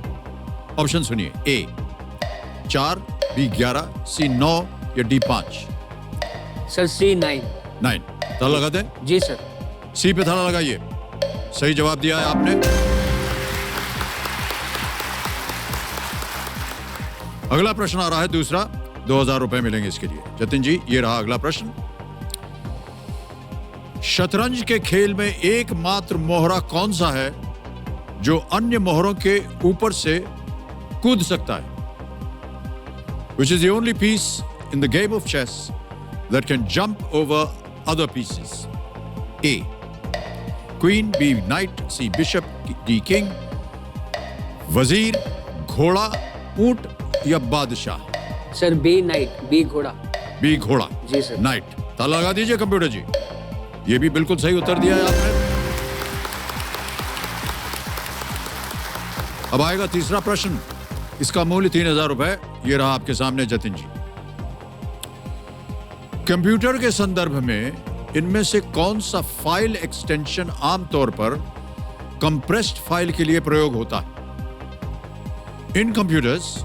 Option सुनिए, ए 4, बी 11, सी 9 या डी 5। सर सी 9। ताला लगा दें? जी सर। सी पे ताला लगाइए। सही जवाब दिया है आपने। अगला प्रश्न आ रहा है दूसरा, 2000 रुपए मिलेंगे इसके लिए। जतिन जी, ये रहा अगला प्रश्न। शतरंज के खेल में एकमात्र मोहरा कौन सा है जो अन्य मोहरों के ऊपर से कूद सकता है? Which is the only piece in the game of chess that can jump over other pieces? A. Queen, B. Knight, C. Bishop, D. King, वजीर, घोड़ा, ऊंट या बादशाह? सर बी नाइट, बी घोड़ा। बी घोड़ा। जी सर। नाइट। ताला लगा दीजिए कंप्यूटर जी। ये भी बिल्कुल सही उत्तर दिया है आपने। अब आएगा तीसरा प्रश्न, इसका मूल्य 3000 रुपए। ये रहा आपके सामने जतिन जी। कंप्यूटर के संदर्भ में इनमें से कौन सा फाइल एक्सटेंशन आमतौर पर कंप्रेस्ड फाइल के लिए प्रयोग होता है? In computers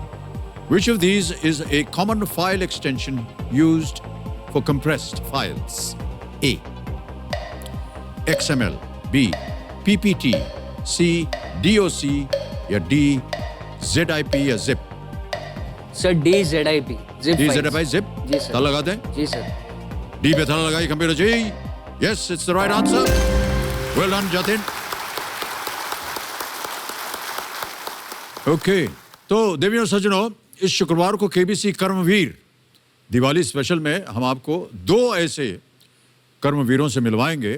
which of these is a common file extension used for compressed files? A. XML, B. PPT, C. DOC या D. ZIP या ZIP? Sir D ZIP, zip D files। ZIP ZIP? जी सर। ताला लगा दें? जी सर। डी पे ताला लगाइए computer ji. Yes, it's the right answer. Well done, Jatin. Okay, तो देवियों और सज्जनों, इस शुक्रवार को केबीसी कर्मवीर दिवाली स्पेशल में हम आपको 2 ऐसे कर्मवीरों से मिलवाएंगे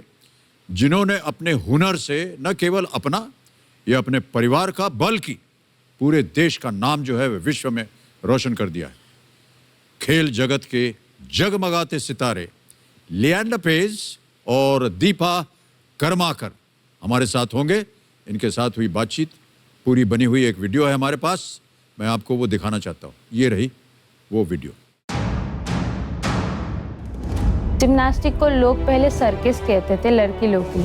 जिन्होंने अपने हुनर से न केवल अपना या अपने परिवार का बल्कि पूरे देश का नाम जो है वह विश्व में रोशन कर दिया है। खेल जगत के जगमगाते सितारे लिएंडर पेज और दीपा कर्माकर हमारे साथ होंगे। इनके साथ हुई बातचीत पूरी बनी हुई एक वीडियो है हमारे पास, मैं आपको वो दिखाना चाहता हूँ। ये रही वो वीडियो। जिम्नास्टिक को लोग पहले सर्कस कहते थे, लड़की लोग की।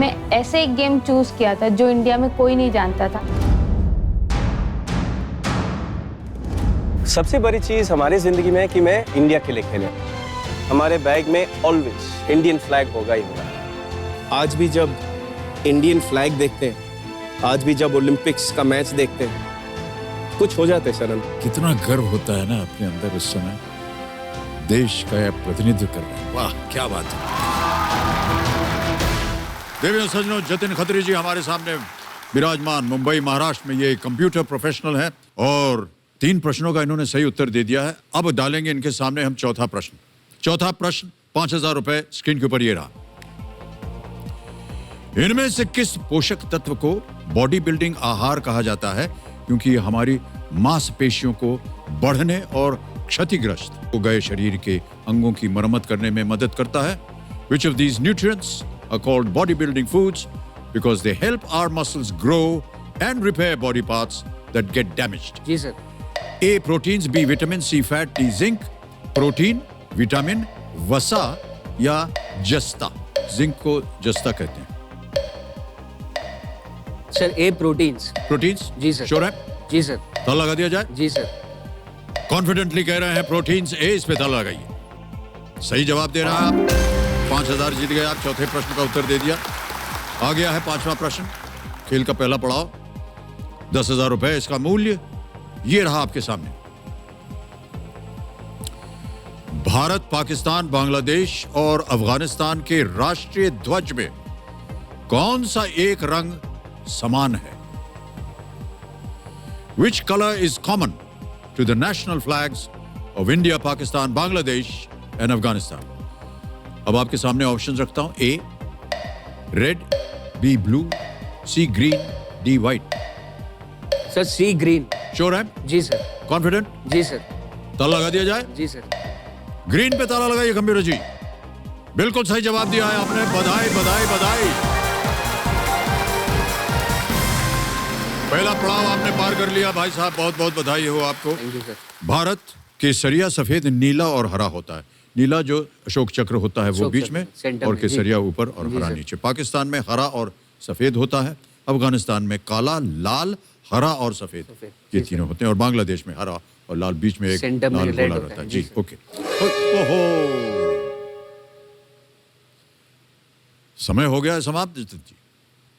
मैं ऐसे एक गेम चूज किया था जो इंडिया में कोई नहीं जानता था। सबसे बड़ी चीज हमारी जिंदगी में है कि मैं इंडिया के लिए खेले। हमारे बैग में ऑलवेज इंडियन फ्लैग होगा ही होगा। आज भी जब इंडियन फ्लैग देखते हैं, आज भी जब ओलंपिक्स का मैच देखते हैं, कुछ हो जाते शरण। कितना गर्व होता है ना अपने अंदर उस समय, देश का प्रतिनिधित्व कर रहे हैं। वाह क्या बात है। देवियों सज्जनों, जतिन खत्री जी हमारे सामने विराजमान, मुंबई महाराष्ट्र में ये कंप्यूटर प्रोफेशनल है और 3 प्रश्नों का इन्होंने सही उत्तर दे दिया है। अब डालेंगे इनके सामने हम चौथा प्रश्न। चौथा प्रश्न 5000 रुपए स्क्रीन के ऊपर ये रहा। इनमें से किस पोषक तत्व को बॉडी बिल्डिंग आहार कहा जाता है, क्योंकि ये हमारी मांसपेशियों को बढ़ने और क्षतिग्रस्त हो गए शरीर के अंगों की मरम्मत करने में मदद करता है। Which of these nutrients are called bodybuilding foods because they help our muscles grow and repair body parts that get damaged? जी sir. A proteins, B vitamins, C fat, D zinc, protein, vitamin, वसा या जस्ता। जिंक को जस्ता कहते हैं। Sir A proteins. प्रोटीन्स? जी सर। श्योर है? जी सर। ताला लगा दिया जाए? जी सर। कॉन्फिडेंटली कह रहे हैं प्रोटीन्स ए, इस पे ताला लगाइए। सही जवाब दे रहा है आप। 5000 जीत गए आप। चौथे प्रश्न का उत्तर दे दिया। आ गया है 5वां प्रश्न, खेल का पहला पड़ाव। 10,000 रुपए इसका मूल्य ये रहा आपके सामने। भारत, पाकिस्तान, बांग्लादेश और अफगानिस्तान के राष्ट्रीय ध्वज में कौन सा एक रंग समान है? Which color is common to the national flags of India, Pakistan, Bangladesh and Afghanistan? अब आपके सामने ऑप्शंस रखता हूं। ए रेड, बी ब्लू, सी ग्रीन, डी व्हाइट। सर सी ग्रीन। श्योर है? जी सर। कॉन्फिडेंट? जी सर। ताला लगा दिया जाए? जी सर। ग्रीन पे ताला लगाइए कंप्यूटर जी। बिल्कुल सही जवाब दिया है आपने। बधाई बधाई बधाई। पहला पड़ाव आपने पार कर लिया भाई साहब, बहुत बहुत बधाई हो आपको। Thank you sir. भारत केसरिया सफेद, नीला और हरा होता है। नीला जो अशोक चक्र होता है वो अशोक बीच चक्र, में, सेंटर और में, केसरिया जी। ऊपर और जी हरा सर। नीचे। पाकिस्तान में हरा और सफेद होता है, अफगानिस्तान में काला, लाल, हरा और सफेद, ये जी तीनों होते हैं, और बांग्लादेश में हरा और लाल, बीच में एक सेंटर में लाल रेड गोला होता रहता है। है, जी जी सर। ओके। ओहो, समय हो गया है समाप्त जी।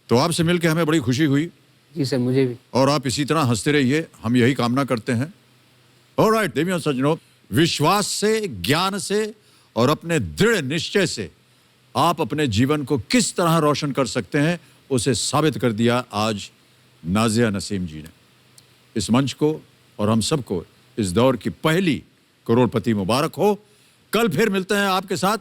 तो आपसे मिलकर हमें बड़ी खुशी हुई। जी सर, मुझे भी। और आप इसी तरह हंसते रहिए, हम यही कामना करते हैं। ऑलराइट देवियों सज्जनों, विश्वास से, ज्ञान से और अपने दृढ़ निश्चय से आप अपने जीवन को किस तरह रोशन कर सकते हैं, उसे साबित कर दिया आज नाजिया नसीम जी ने। इस मंच को और हम सबको इस दौर की पहली करोड़पति मुबारक हो। कल फिर मिलते हैं आपके साथ।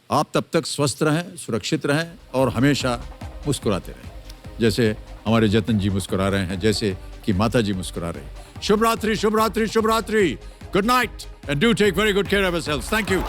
आप तब तक स्वस्थ रहें, सुरक्षित रहें और हमेशा मुस्कुराते रहें, जैसे हमारे जतन जी मुस्कुरा रहे हैं, जैसे कि माता जी मुस्कुरा रहे हैं। शुभ रात्रि, शुभ रात्रि, शुभ रात्रि। Good night and do take very good care of yourselves. Thank you.